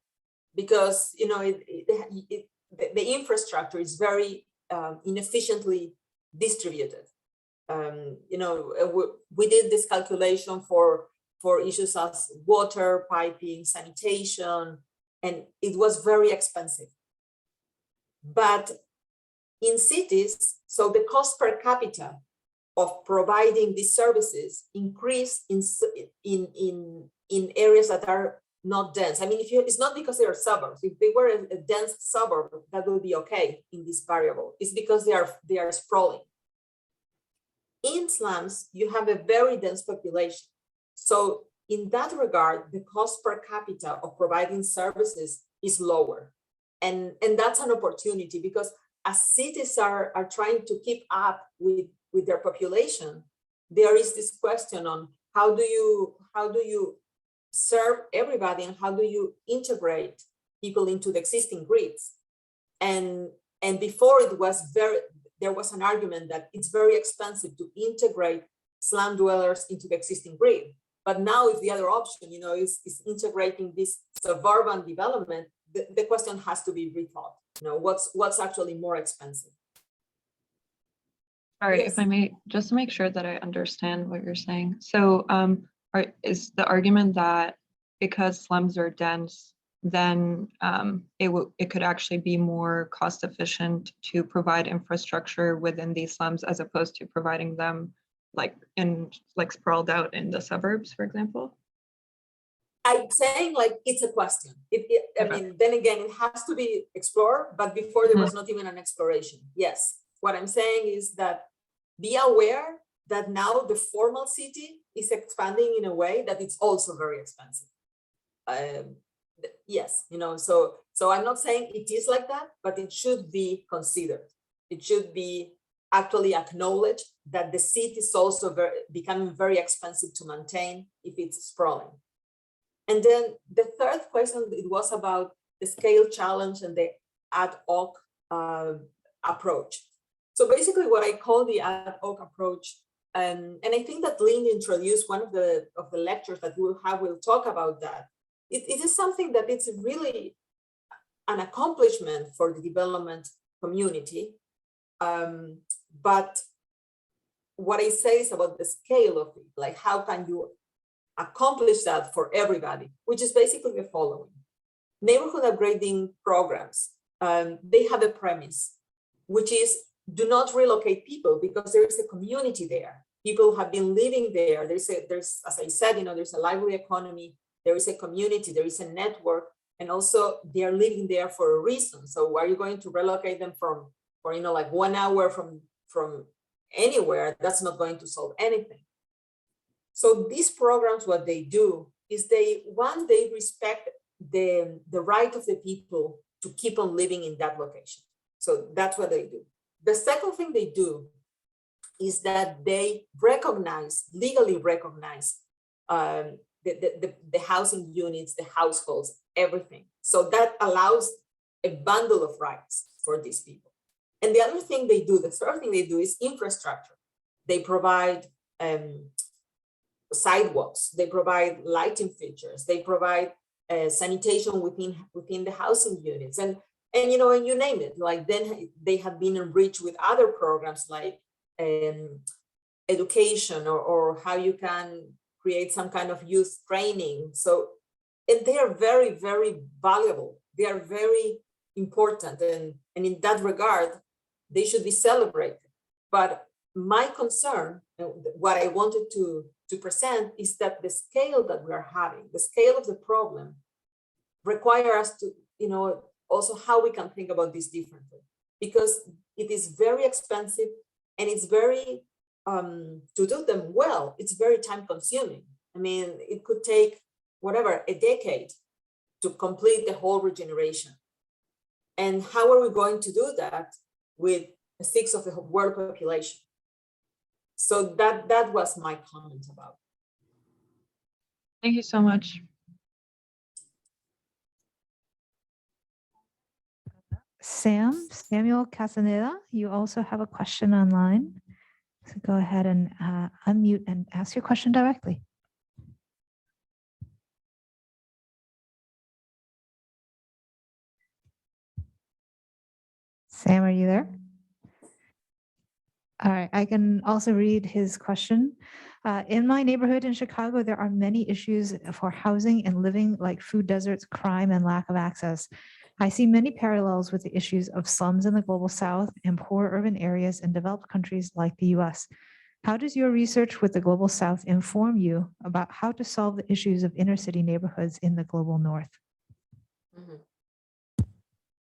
because the infrastructure is very inefficiently distributed. We did this calculation for issues as water, piping, sanitation, and it was very expensive. But in cities, so the cost per capita of providing these services increase in areas that are not dense. I mean, it's not because they are suburbs. If they were a dense suburb, that would be okay in this variable. It's because they are sprawling. In slums, you have a very dense population. So in that regard, the cost per capita of providing services is lower. And that's an opportunity, because as cities are trying to keep up with their population, there is this question on how do you serve everybody, and how do you integrate people into the existing grids? And before there was an argument that it's very expensive to integrate slum dwellers into the existing grid. But now, if the other option, is integrating this suburban development, the question has to be rethought. What's actually more expensive? Sorry, Yes. if I may, just to make sure that I understand what you're saying. So is the argument that because slums are dense, then it could actually be more cost efficient to provide infrastructure within these slums as opposed to providing them like sprawled out in the suburbs, for example? I'm saying it's a question. I mean, then again, it has to be explored, but before there was not even an exploration. Yes, what I'm saying is that be aware that now the formal city is expanding in a way that it's also very expensive. Yes, so I'm not saying it is like that, but it should be considered. It should be actually acknowledged that the city is also becoming very expensive to maintain if it's sprawling. And then the third question, it was about the scale challenge and the ad hoc approach. So basically what I call the ad hoc approach, and I think that Lynn introduced one of the lectures that we'll talk about that. It is something that it's really an accomplishment for the development community. But what I say is about the scale of it, like how can you accomplish that for everybody, which is basically the following. Neighborhood upgrading programs, they have a premise, which is do not relocate people because there is a community there. People have been living there. There's, as I said, there's a lively economy, there is a community, there is a network, and also they are living there for a reason. So are you going to relocate them for 1 hour from anywhere? That's not going to solve anything. So these programs, what they do is they respect the right of the people to keep on living in that location. So that's what they do. The second thing they do is that they legally recognize the housing units, the households, everything. So that allows a bundle of rights for these people. And the other thing they do, the third thing they do is infrastructure. They provide sidewalks, they provide lighting features, they provide sanitation within the housing units. And And, you know, and you name it, like then they have been enriched with other programs like education or how you can create some kind of youth training. So, and they are very, very valuable. They are very important. And in that regard, they should be celebrated. But my concern, what I wanted to present is that the scale that we are having, the scale of the problem require us to, you know, also how we can think about this differently, because it is very expensive and it's very, to do them well, it's very time consuming. I mean, it could take whatever, a decade to complete the whole regeneration. And how are we going to do that with a sixth of the world population? So that was my comment about. Thank you so much. Samuel Castaneda, you also have a question online. So go ahead and unmute and ask your question directly. Sam, are you there? All right, I can also read his question. In my neighborhood in Chicago, there are many issues for housing and living, like food deserts, crime, and lack of access. I see many parallels with the issues of slums in the global south and poor urban areas in developed countries like the US. How does your research with the global south inform you about how to solve the issues of inner city neighborhoods in the global north? Mm-hmm.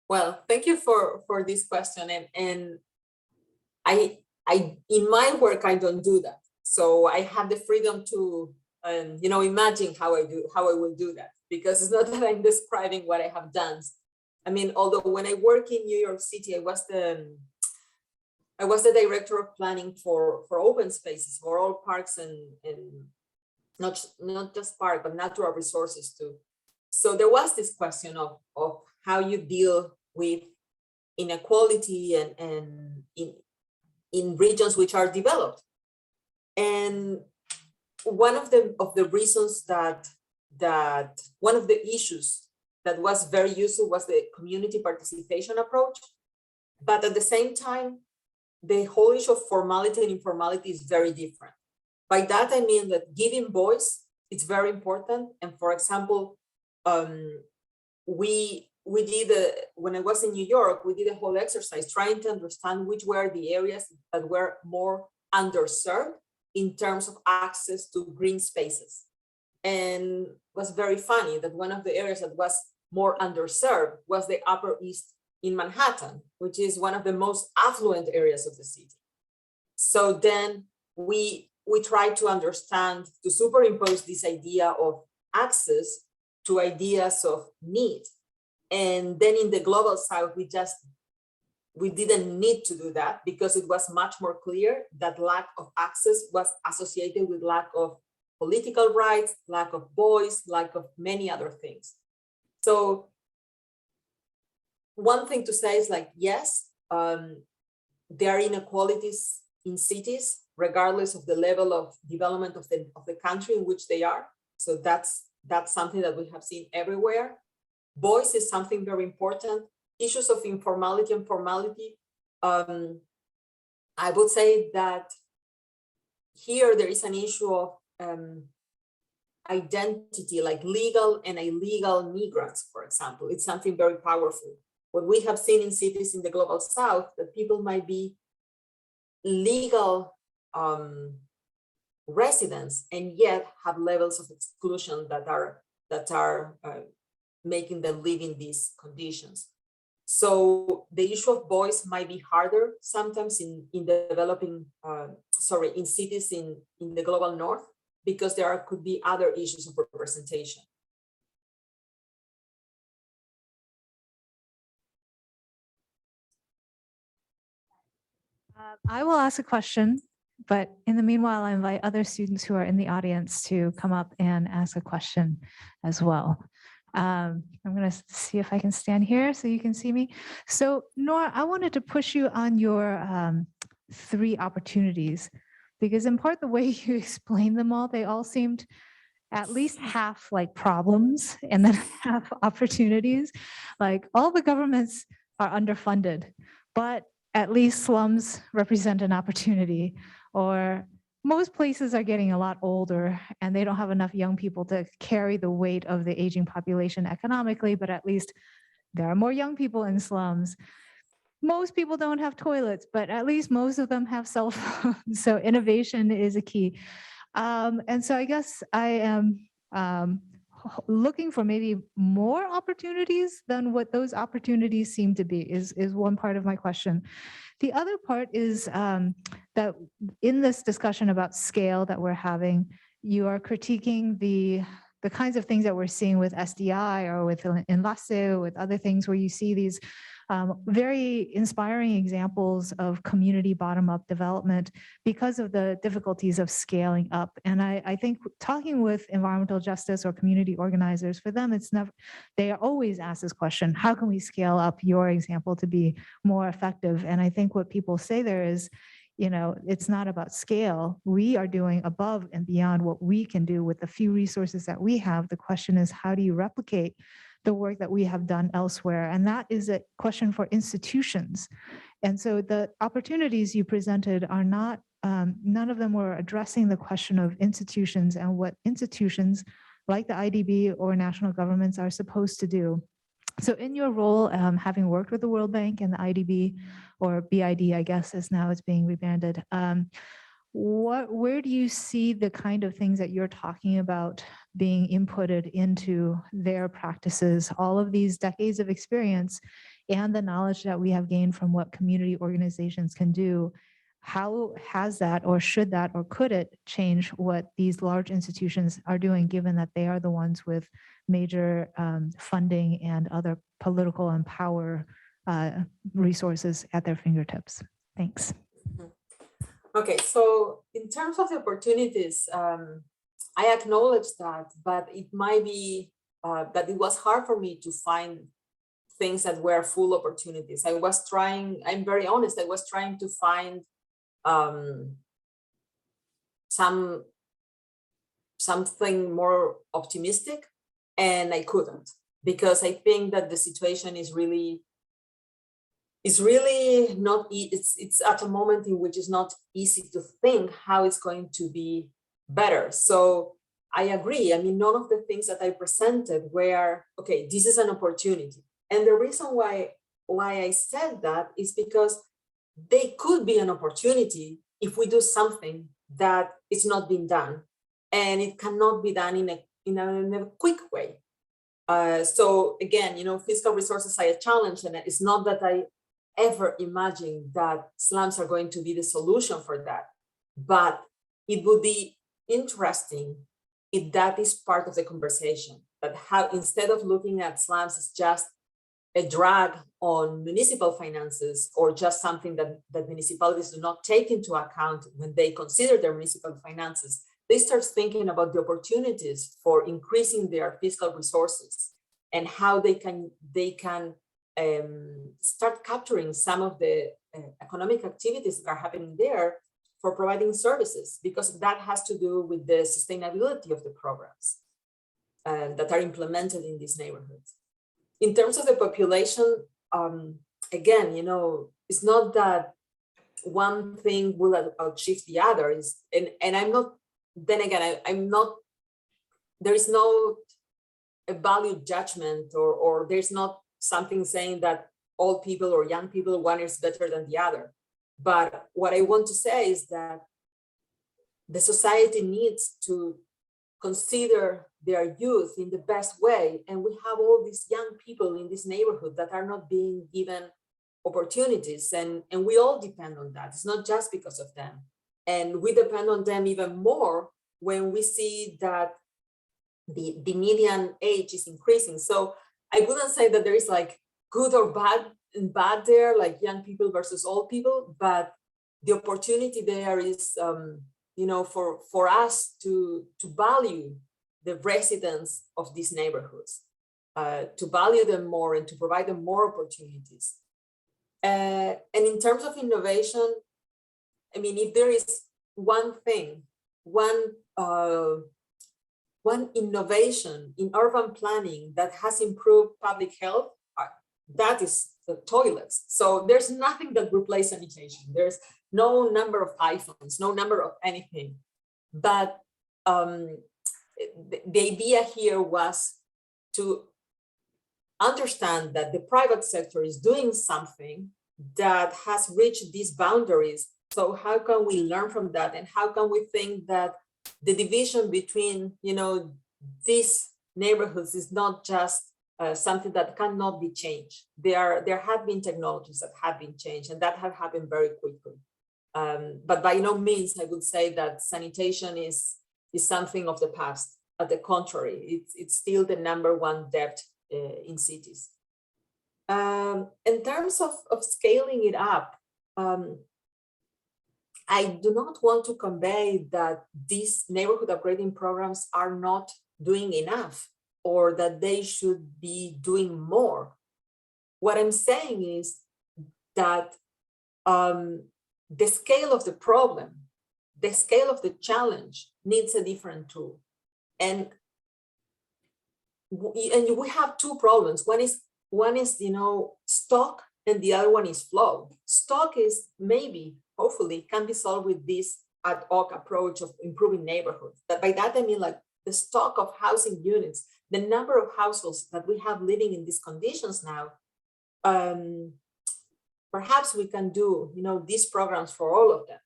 Well, thank you for this question. And I in my work, I don't do that. So I have the freedom to, you know, imagine how I will do that, because it's not that I'm describing what I have done. I mean, although when I work in New York City, I was the director of planning for open spaces, for all parks and not just park, but natural resources too. So there was this question of how you deal with inequality and in regions which are developed. And one of the reasons that one of the issues that was very useful was the community participation approach. But at the same time, the whole issue of formality and informality is very different. By that, I mean that giving voice is very important. And for example, we did, when I was in New York, we did a whole exercise trying to understand which were the areas that were more underserved in terms of access to green spaces. And it was very funny that one of the areas that was more underserved was the Upper East in Manhattan, which is one of the most affluent areas of the city. So then we tried to understand, to superimpose this idea of access to ideas of need. And then in the global south, we didn't need to do that, because it was much more clear that lack of access was associated with lack of political rights, lack of voice, lack of many other things. So one thing to say is like, yes, there are inequalities in cities, regardless of the level of development of the country in which they are. So that's something that we have seen everywhere. Voice is something very important. Issues of informality and formality. I would say that here there is an issue of identity, like legal and illegal migrants, for example. It's something very powerful. What we have seen in cities in the global south, that people might be legal residents and yet have levels of exclusion that are making them live in these conditions. So the issue of voice might be harder sometimes in cities in the global north, because there could be other issues of representation. I will ask a question, but in the meanwhile, I invite other students who are in the audience to come up and ask a question as well. I'm going to see if I can stand here so you can see me. So Nora, I wanted to push you on your 3 opportunities, because in part the way you explained them all, they all seemed at least half like problems and then half opportunities. Like all the governments are underfunded, but at least slums represent an opportunity, or most places are getting a lot older and they don't have enough young people to carry the weight of the aging population economically, but at least there are more young people in slums. Most people don't have toilets, but at least most of them have cell phones. So innovation is a key. And so I guess I am looking for maybe more opportunities than what those opportunities seem to be is one part of my question. The other part is that in this discussion about scale that we're having, you are critiquing the kinds of things that we're seeing with SDI or with Enlace, with other things where you see these very inspiring examples of community bottom-up development because of the difficulties of scaling up. And I think talking with environmental justice or community organizers, for them, it's never, they are always asked this question, how can we scale up your example to be more effective? And I think what people say there is, you know, it's not about scale. We are doing above and beyond what we can do with the few resources that we have. The question is, how do you replicate the work that we have done elsewhere? And that is a question for institutions. And so the opportunities you presented are not, none of them were addressing the question of institutions and what institutions like the IDB or national governments are supposed to do. So in your role, having worked with the World Bank and the IDB, or BID, I guess, as now it's being rebranded, where do you see the kind of things that you're talking about being inputted into their practices, all of these decades of experience and the knowledge that we have gained from what community organizations can do? How has that, or should that, or could it change what these large institutions are doing, given that they are the ones with major funding and other political and power resources at their fingertips? Thanks. Okay, so in terms of the opportunities, I acknowledge that, but it might be that it was hard for me to find things that were full opportunities. I was trying, I'm very honest, I was trying to find something more optimistic, and I couldn't, because I think that the situation is really not, it's at a moment in which it's not easy to think how it's going to be better. So I agree. I mean, none of the things that I presented were, okay, this is an opportunity. And the reason why I said that is because they could be an opportunity if we do something that is not being done, and it cannot be done in a quick way. So again, you know, fiscal resources are a challenge, and it's not that I ever imagine that slums are going to be the solution for that, but it would be interesting if that is part of the conversation, that how, instead of looking at slums as just a drag on municipal finances, or just something that municipalities do not take into account when they consider their municipal finances, they start thinking about the opportunities for increasing their fiscal resources and how they can start capturing some of the economic activities that are happening there for providing services, because that has to do with the sustainability of the programs that are implemented in these neighborhoods. In terms of the population, again, you know, it's not that one thing will outshift the other. And I'm not, then again, I'm not, there is no a value judgment, or there's not something saying that old people or young people, one is better than the other. But what I want to say is that the society needs to consider their youth in the best way. And we have all these young people in this neighborhood that are not being given opportunities. And we all depend on that. It's not just because of them. And we depend on them even more when we see that the median age is increasing. So I wouldn't say that there is like good or bad there, like young people versus old people, but the opportunity there is, you know, for us to value the residents of these neighborhoods, to value them more and to provide them more opportunities. And in terms of innovation, I mean, if there is one thing, one innovation in urban planning that has improved public health, that is the toilets. So there's nothing that replaces sanitation. There's no number of iPhones, no number of anything. But the idea here was to understand that the private sector is doing something that has reached these boundaries. So how can we learn from that? And how can we think that the division between, these neighborhoods is not just something that cannot be changed. There have been technologies that have been changed, and that have happened very quickly. But by no means I would say that sanitation is something of the past. At the contrary, it's still the #1 debt in cities. In terms of scaling it up, I do not want to convey that these neighborhood upgrading programs are not doing enough or that they should be doing more. What I'm saying is that the scale of the problem, the scale of the challenge needs a different tool. And we have two problems. One is stock, and the other one is flow. Stock is maybe, hopefully, can be solved with this ad hoc approach of improving neighborhoods. That by that I mean like the stock of housing units, the number of households that we have living in these conditions now. Perhaps we can do these programs for all of them.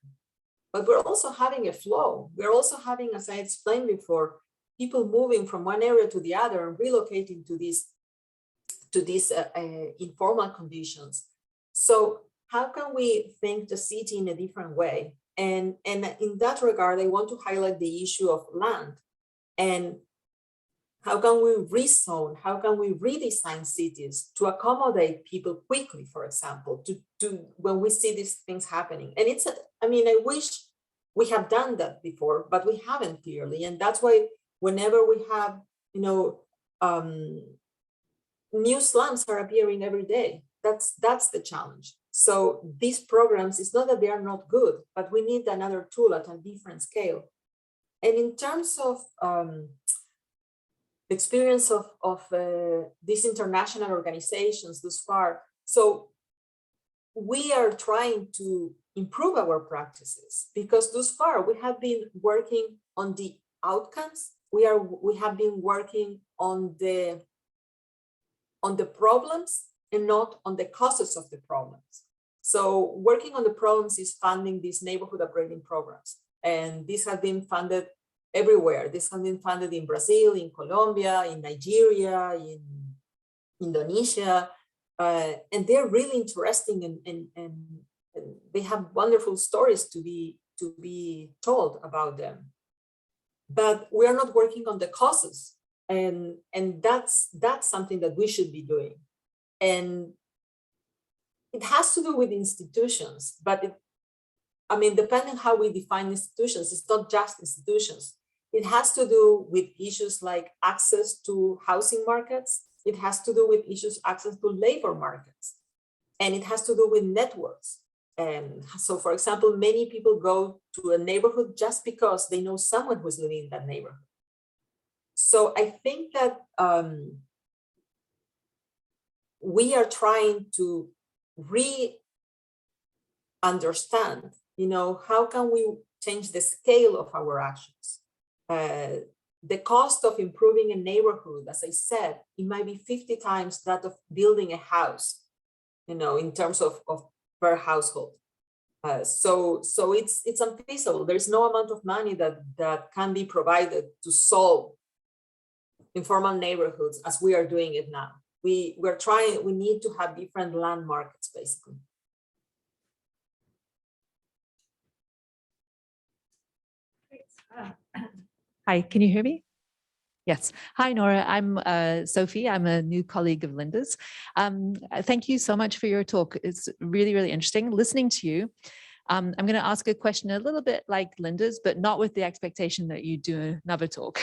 But we're also having a flow. We're also having, as I explained before, people moving from one area to the other and relocating to these informal conditions. So how can we think the city in a different way? And in that regard, I want to highlight the issue of land. And how can we rezone? How can we redesign cities to accommodate people quickly, for example, to when we see these things happening? And I wish we have done that before, but we haven't clearly. And that's why whenever we have, new slums are appearing every day. That's the challenge. So these programs, it's not that they are not good, but we need another tool at a different scale. And in terms of the experience of these international organizations thus far, so we are trying to improve our practices because thus far we have been working on the outcomes. We have been working on the problems and not on the causes of the problems. So working on the problems is funding these neighborhood upgrading programs. And these have been funded everywhere. This has been funded in Brazil, in Colombia, in Nigeria, in Indonesia. And they're really interesting and they have wonderful stories to be told about them. But we are not working on the causes. And that's something that we should be doing. And it has to do with institutions, but depending how we define institutions, it's not just institutions. It has to do with issues like access to housing markets. It has to do with issues access to labor markets. And it has to do with networks. And so, for example, many people go to a neighborhood just because they know someone who's living in that neighborhood. So I think that we are trying to understand, how can we change the scale of our actions? The cost of improving a neighborhood, as I said, it might be 50 times that of building a house, in terms of per household. So it's unfeasible. There's no amount of money that can be provided to solve informal neighborhoods as we are doing it now. We need to have different land markets, basically. Hi, can you hear me? Yes. Hi, Nora. I'm Sophie. I'm a new colleague of Linda's. Thank you so much for your talk. It's really, really interesting listening to you. I'm going to ask a question a little bit like Linda's, but not with the expectation that you do another talk,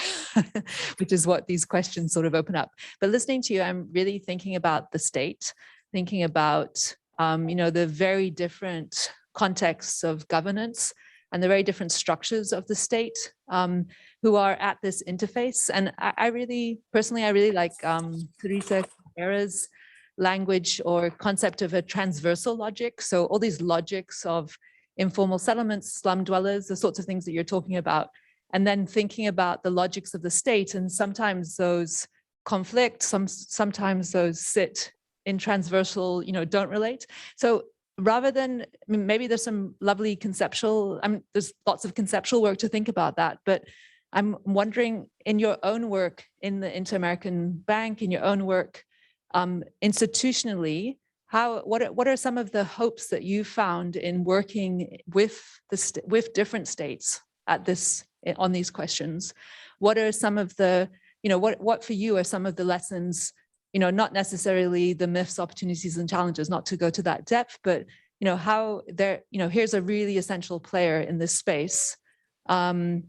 which is what these questions sort of open up. But listening to you, I'm really thinking about the state, thinking about, the very different contexts of governance and the very different structures of the state who are at this interface. And I really like Teresa Carrera's language or concept of a transversal logic. So all these logics of informal settlements, slum dwellers, the sorts of things that you're talking about, and then thinking about the logics of the state. And sometimes those conflict, sometimes those sit in transversal, don't relate. So rather than, maybe there's some lovely conceptual, there's lots of conceptual work to think about that, but I'm wondering, in your own work in the Inter-American Bank, in your own work institutionally, what are some of the hopes that you found in working with different states on these questions? What are some of the, what for you are some of the lessons, not necessarily the myths, opportunities, and challenges, not to go to that depth, but how here's a really essential player in this space. And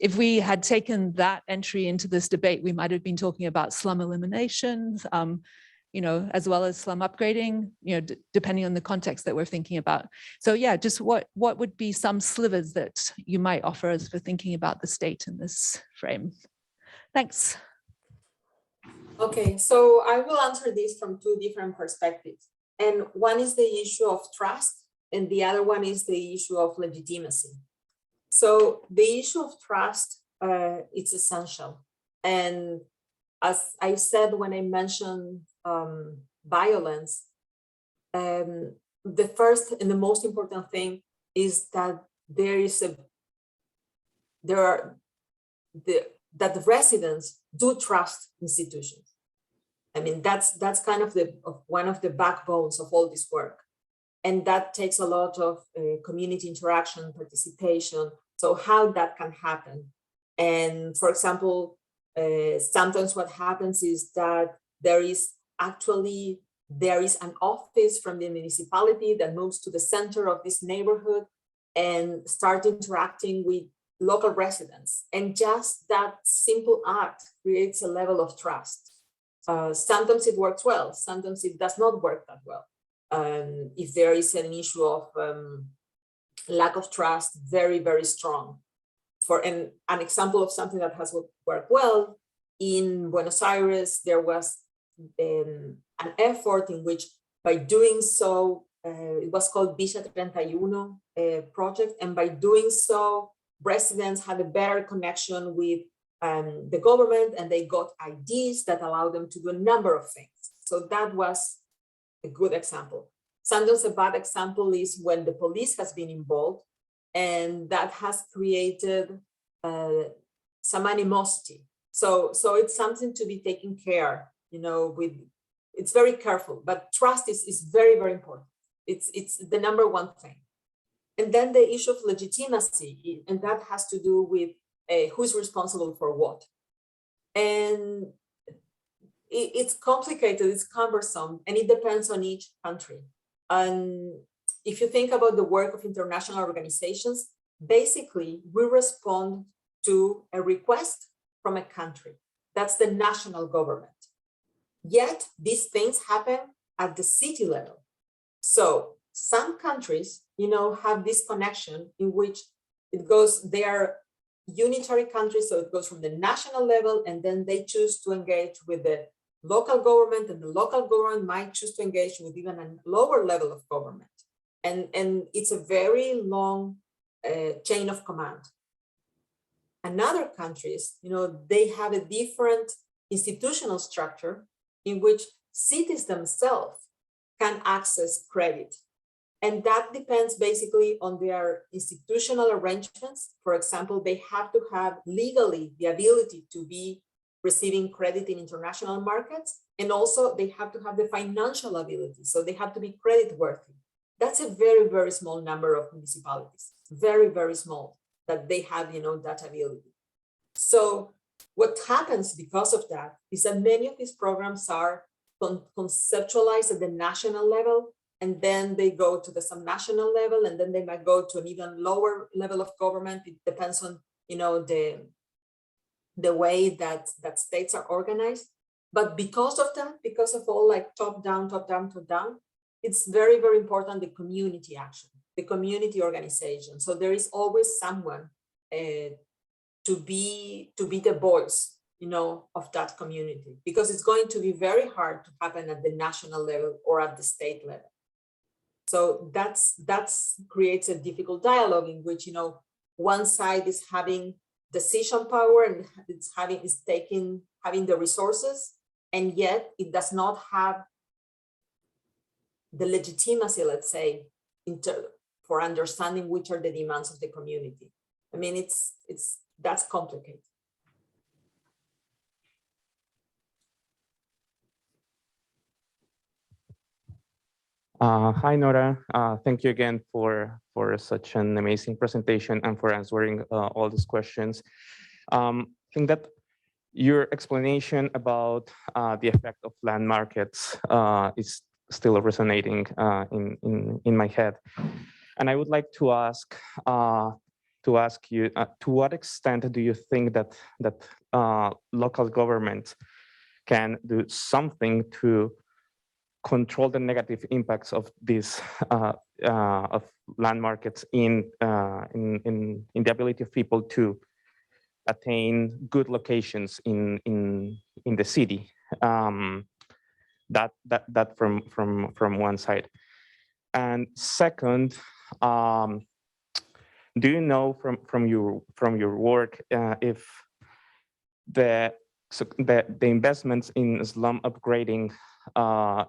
if we had taken that entry into this debate, we might have been talking about slum elimination, as well as slum upgrading, depending on the context that we're thinking about. So yeah, just what would be some slivers that you might offer us for thinking about the state in this frame? Thanks. Okay, so I will answer this from two different perspectives. And one is the issue of trust, and the other one is the issue of legitimacy. So the issue of trust, it's essential. And as I said when I mentioned violence, the first and the most important thing is that that the residents do trust institutions. I mean, that's kind of one of the backbones of all this work. And that takes a lot of community interaction, participation. So how that can happen. And for example, sometimes what happens is that there is an office from the municipality that moves to the center of this neighborhood and start interacting with local residents. And just that simple act creates a level of trust. Sometimes it works well, sometimes it does not work that well. If there is an issue of lack of trust, very, very strong. For an example of something that has worked well, in Buenos Aires, there was an effort in which, by doing so, it was called Villa 31 project, and by doing so, residents had a better connection with the government, and they got IDs that allowed them to do a number of things. So that was a good example. Sometimes a bad example is when the police has been involved, and that has created some animosity. So it's something to be taken care, it's very careful, but trust is very, very important. It's the number one thing. And then the issue of legitimacy, and that has to do with who's responsible for what. And it's complicated, it's cumbersome, and it depends on each country. And if you think about the work of international organizations, basically we respond to a request from a country. That's the national government. Yet these things happen at the city level. So some countries, have this connection in which they are unitary countries, so it goes from the national level, and then they choose to engage with the local government, and the local government might choose to engage with even a lower level of government. And it's a very long chain of command. And other countries, they have a different institutional structure in which cities themselves can access credit. And that depends basically on their institutional arrangements. For example, they have to have legally the ability to be receiving credit in international markets. And also they have to have the financial ability. So they have to be credit worthy. That's a very, very small number of municipalities, very, very small, that they have, that ability. So what happens because of that is that many of these programs are conceptualized at the national level, and then they go to the subnational level, and then they might go to an even lower level of government. It depends on, the way that states are organized. But because of that, because of all like top down, it's very, very important, the community action, the community organization. So there is always someone to be the voice of that community, because it's going to be very hard to happen at the national level or at the state level. So that's creates a difficult dialogue in which, one side is having decision power and having the resources, and yet it does not have the legitimacy, let's say, for understanding which are the demands of the community. I mean, that's complicated. Hi, Nora. Thank you again for such an amazing presentation and for answering all these questions. I think that your explanation about the effect of land markets is still resonating in my head. And I would like to ask you, to what extent do you think that local governments can do something to control the negative impacts of these of land markets in the ability of people to attain good locations in the city? That from one side. And second, do you know from your work if the investments in slum upgrading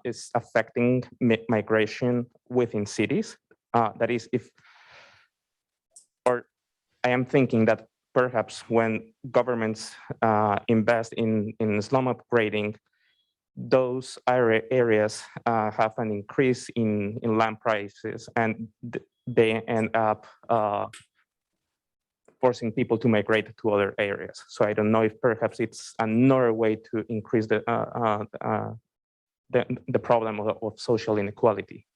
is affecting migration within cities? That is, or I am thinking that perhaps when governments invest in slum upgrading, those areas have an increase in land prices, and they end up forcing people to migrate to other areas. So I don't know if perhaps it's another way to increase the problem of social inequality.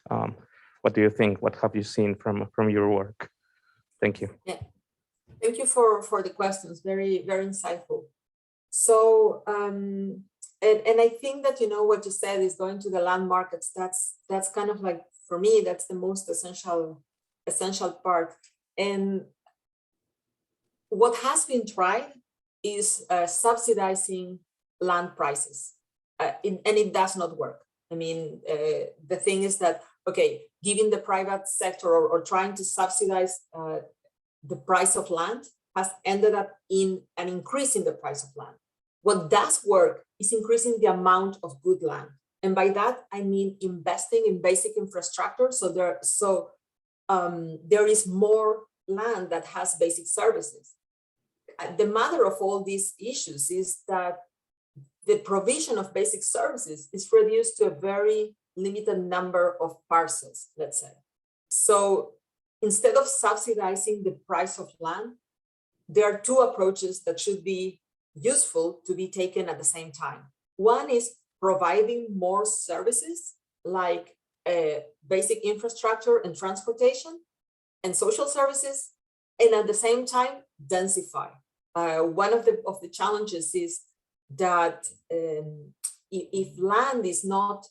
What do you think? What have you seen from your work? Thank you. Yeah. Thank you for the questions. Very, very insightful. So, and I think that, what you said is going to the land markets. That's kind of like, for me, that's the most essential part. And what has been tried is subsidizing land prices, and it does not work. I mean, the thing is that, okay, giving the private sector or trying to subsidize the price of land has ended up in an increase in the price of land. What does work is increasing the amount of good land. And by that, I mean investing in basic infrastructure. So there is more land that has basic services. The matter of all these issues is that the provision of basic services is reduced to a very limited number of parcels, let's say. So instead of subsidizing the price of land, there are two approaches that should be useful to be taken at the same time. One is providing more services like basic infrastructure and transportation and social services, and at the same time densify. One of the challenges is that if land is not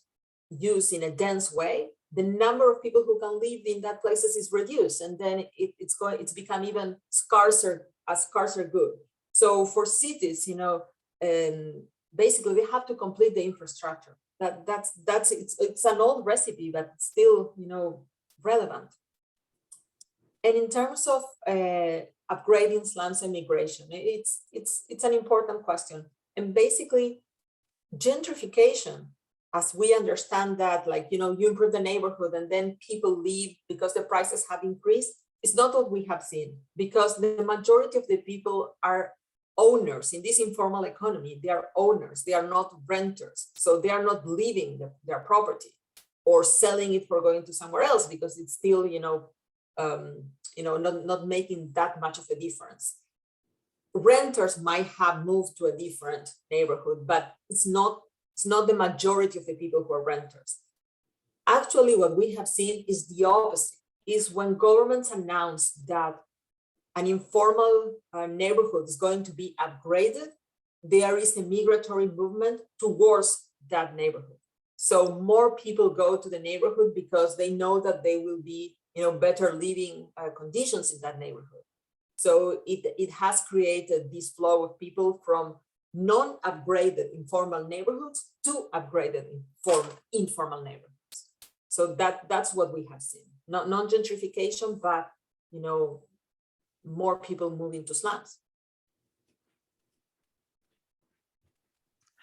used in a dense way, the number of people who can live in that places is reduced, and then it's become even a scarcer good. So for cities, basically they have to complete the infrastructure. It's an old recipe, but still, relevant. And in terms of upgrading slums and migration, it's an important question. And basically, gentrification, as we understand that, like, you improve the neighborhood and then people leave because the prices have increased, is not what we have seen, because the majority of the people are owners in this informal economy. They are owners, they are not renters. So they are not leaving their property or selling it for going to somewhere else because it's still, not making that much of a difference. Renters might have moved to a different neighborhood, but it's not the majority of the people who are renters. Actually, what we have seen is the opposite, is when governments announce that an informal neighborhood is going to be upgraded, there is a migratory movement towards that neighborhood. So more people go to the neighborhood because they know that they will be, better living conditions in that neighborhood. So it has created this flow of people from non-upgraded informal neighborhoods to upgraded informal neighborhoods. So that's what we have seen. Not non-gentrification, but more people moving to slums.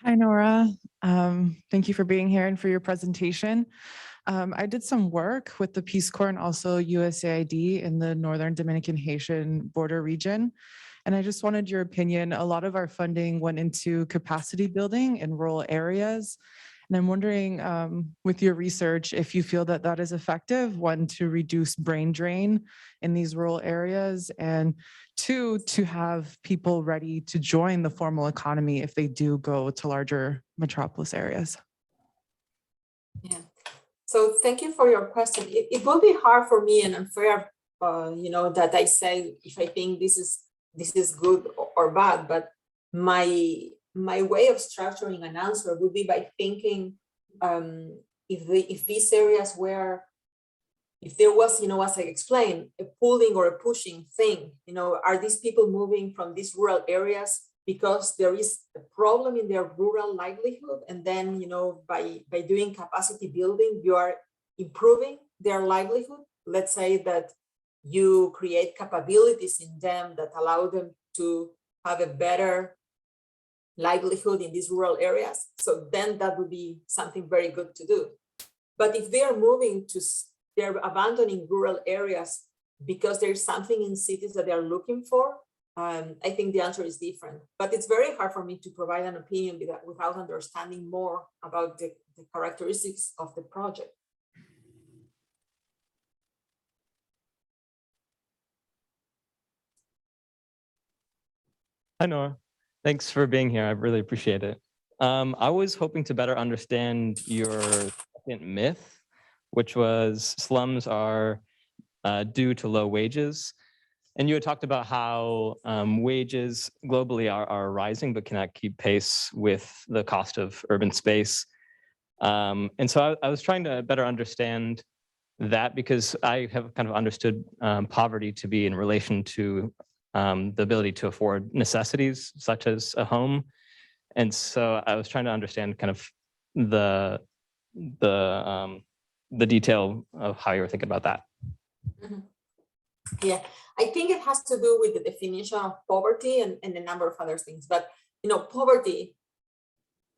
Hi, Nora. Thank you for being here and for your presentation. I did some work with the Peace Corps and also USAID in the Northern Dominican Haitian border region. And I just wanted your opinion. A lot of our funding went into capacity building in rural areas. And I'm wondering, with your research, if you feel that that is effective, one, to reduce brain drain in these rural areas, and two, to have people ready to join the formal economy if they do go to larger metropolis areas. Yeah. So thank you for your question. It will be hard for me and unfair, that I say if I think this is good or bad, but my way of structuring an answer would be by thinking if these areas were, if there was, as I explained, a pulling or a pushing thing, are these people moving from these rural areas because there is a problem in their rural livelihood, and then by doing capacity building you are improving their livelihood? Let's say that you create capabilities in them that allow them to have a better livelihood in these rural areas. So then that would be something very good to do. But if they are moving to, they're abandoning rural areas because there's something in cities that they're looking for, I think the answer is different. But it's very hard for me to provide an opinion without understanding more about the characteristics of the project. Hi, Nora. Thanks for being here. I really appreciate it. I was hoping to better understand your second myth, which was slums are due to low wages. And you had talked about how wages globally are rising, but cannot keep pace with the cost of urban space. And so I was trying to better understand that, because I have kind of understood poverty to be in relation to the ability to afford necessities such as a home. And so I was trying to understand kind of the detail of how you were thinking about that. Mm-hmm. Yeah, I think it has to do with the definition of poverty and a number of other things. But poverty,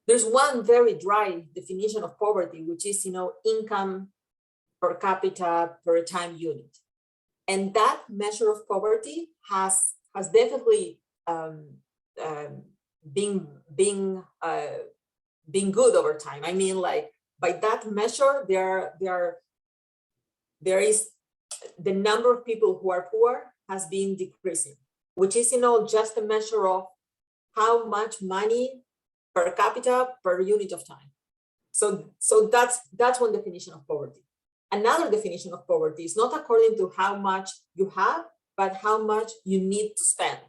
there's one very dry definition of poverty, which is income per capita per time unit. And that measure of poverty has definitely been good over time. I mean, like by that measure, there is the number of people who are poor has been decreasing, which is just a measure of how much money per capita per unit of time. So that's one definition of poverty. Another definition of poverty is not according to how much you have, but how much you need to spend.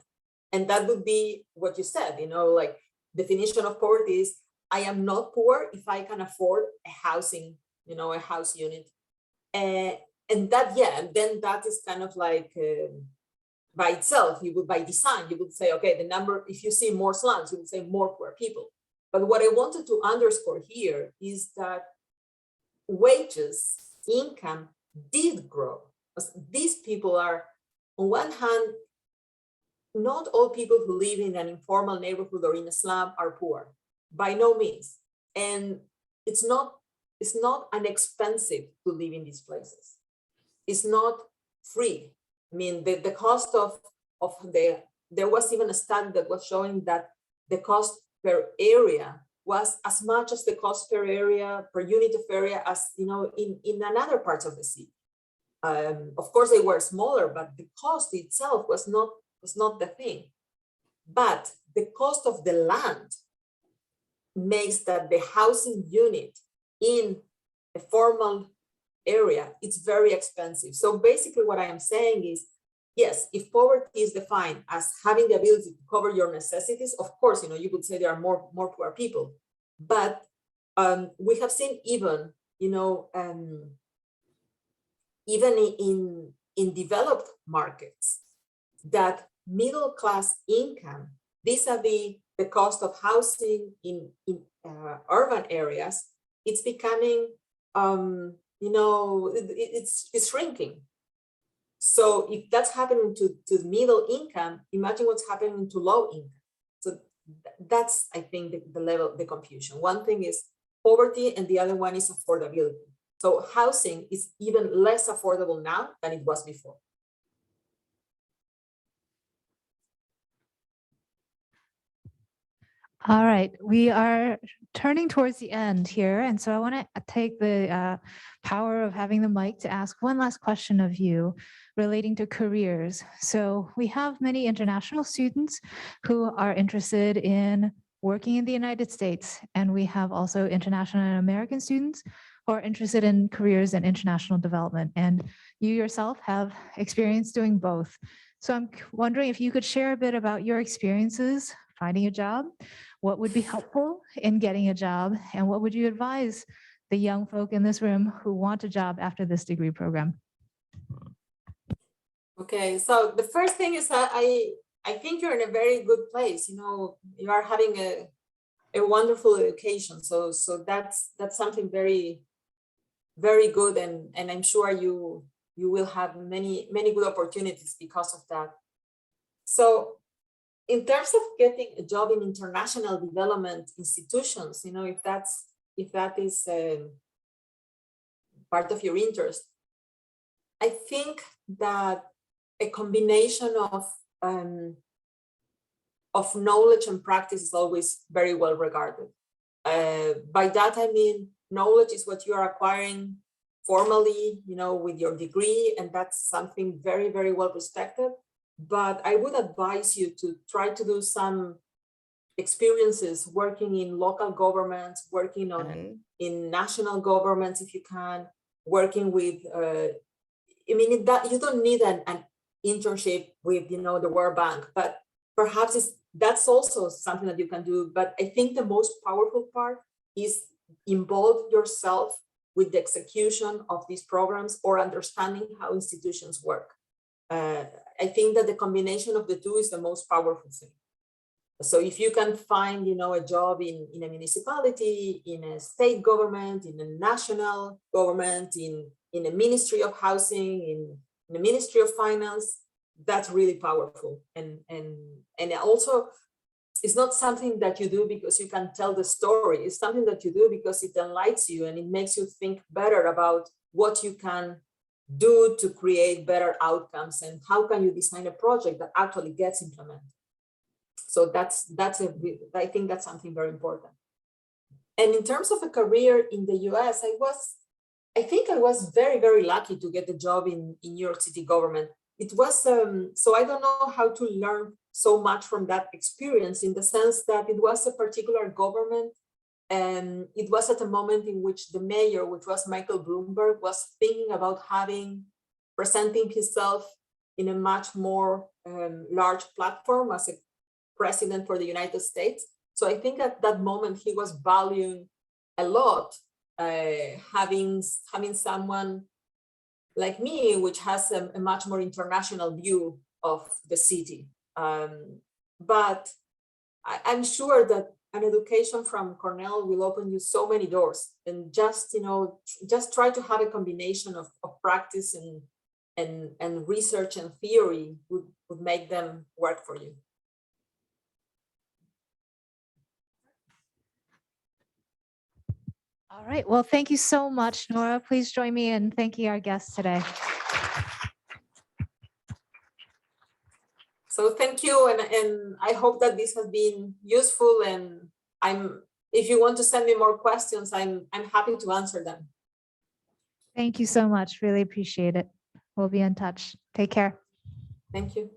And that would be what you said, like definition of poverty is I am not poor if I can afford a housing, a house unit. And that, and then that is kind of like by itself, by design, you would say, okay, the number, if you see more slums, you would say more poor people. But what I wanted to underscore here is that wages, income did grow. These people are, on one hand, not all people who live in an informal neighborhood or in a slum are poor, by no means. And it's not inexpensive to live in these places. It's not free. I mean, the cost of there was even a study that was showing that the cost per area was as much as the cost per unit of area as in another parts of the city. Of course, they were smaller, but the cost itself was not the thing. But the cost of the land makes that the housing unit in a formal area, it's very expensive. So basically what I am saying is, yes, if poverty is defined as having the ability to cover your necessities, of course, you could say there are more poor people. But we have seen even in developed markets that middle class income vis-a-vis the cost of housing in urban areas, it's becoming, it's shrinking. So if that's happening to the middle income, imagine what's happening to low income. So that's, I think, the level, the confusion. One thing is poverty and the other one is affordability. So housing is even less affordable now than it was before. All right, we are turning towards the end here. And so I want to take the power of having the mic to ask one last question of you relating to careers. So we have many international students who are interested in working in the United States. And we have also international and American students who are interested in careers and international development. And you yourself have experience doing both. So I'm wondering if you could share a bit about your experiences finding a job, what would be helpful in getting a job, and what would you advise the young folk in this room who want a job after this degree program? Okay, so the first thing is that I think you're in a very good place. You are having a wonderful education. So that's something very, very good, and I'm sure you will have many good opportunities because of that. So in terms of getting a job in international development institutions, if that is part of your interest, I think that a combination of knowledge and practice is always very well regarded. By that I mean knowledge is what you are acquiring formally, with your degree, and that's something very, very well respected. But I would advise you to try to do some experiences working in local governments, working in national governments if you can, working with, that you don't need an internship with, the World Bank, but perhaps that's also something that you can do. But I think the most powerful part is involve yourself with the execution of these programs or understanding how institutions work. I think that the combination of the two is the most powerful thing. So if you can find, a job in a municipality, in a state government, in a national government, in a ministry of housing, in a ministry of finance, that's really powerful. And also, it's not something that you do because you can tell the story. It's something that you do because it enlightens you and it makes you think better about what you can do to create better outcomes and how can you design a project that actually gets implemented. So I think that's something very important. And in terms of a career in the US, I think I was very, very lucky to get the job in New York City government. It was, so I don't know how to learn so much from that experience in the sense that it was a particular government. And it was at a moment in which the mayor, which was Michael Bloomberg, was thinking about presenting himself in a much more large platform as a president for the United States. So I think at that moment he was valuing a lot having someone like me, which has a much more international view of the city. But I'm sure that an education from Cornell will open you so many doors, and just try to have a combination of practice and research and theory would make them work for you. All right, well, thank you so much, Nora. Please join me in thanking our guests today. So thank you, and I hope that this has been useful. And if you want to send me more questions, I'm happy to answer them. Thank you so much. Really appreciate it. We'll be in touch. Take care. Thank you.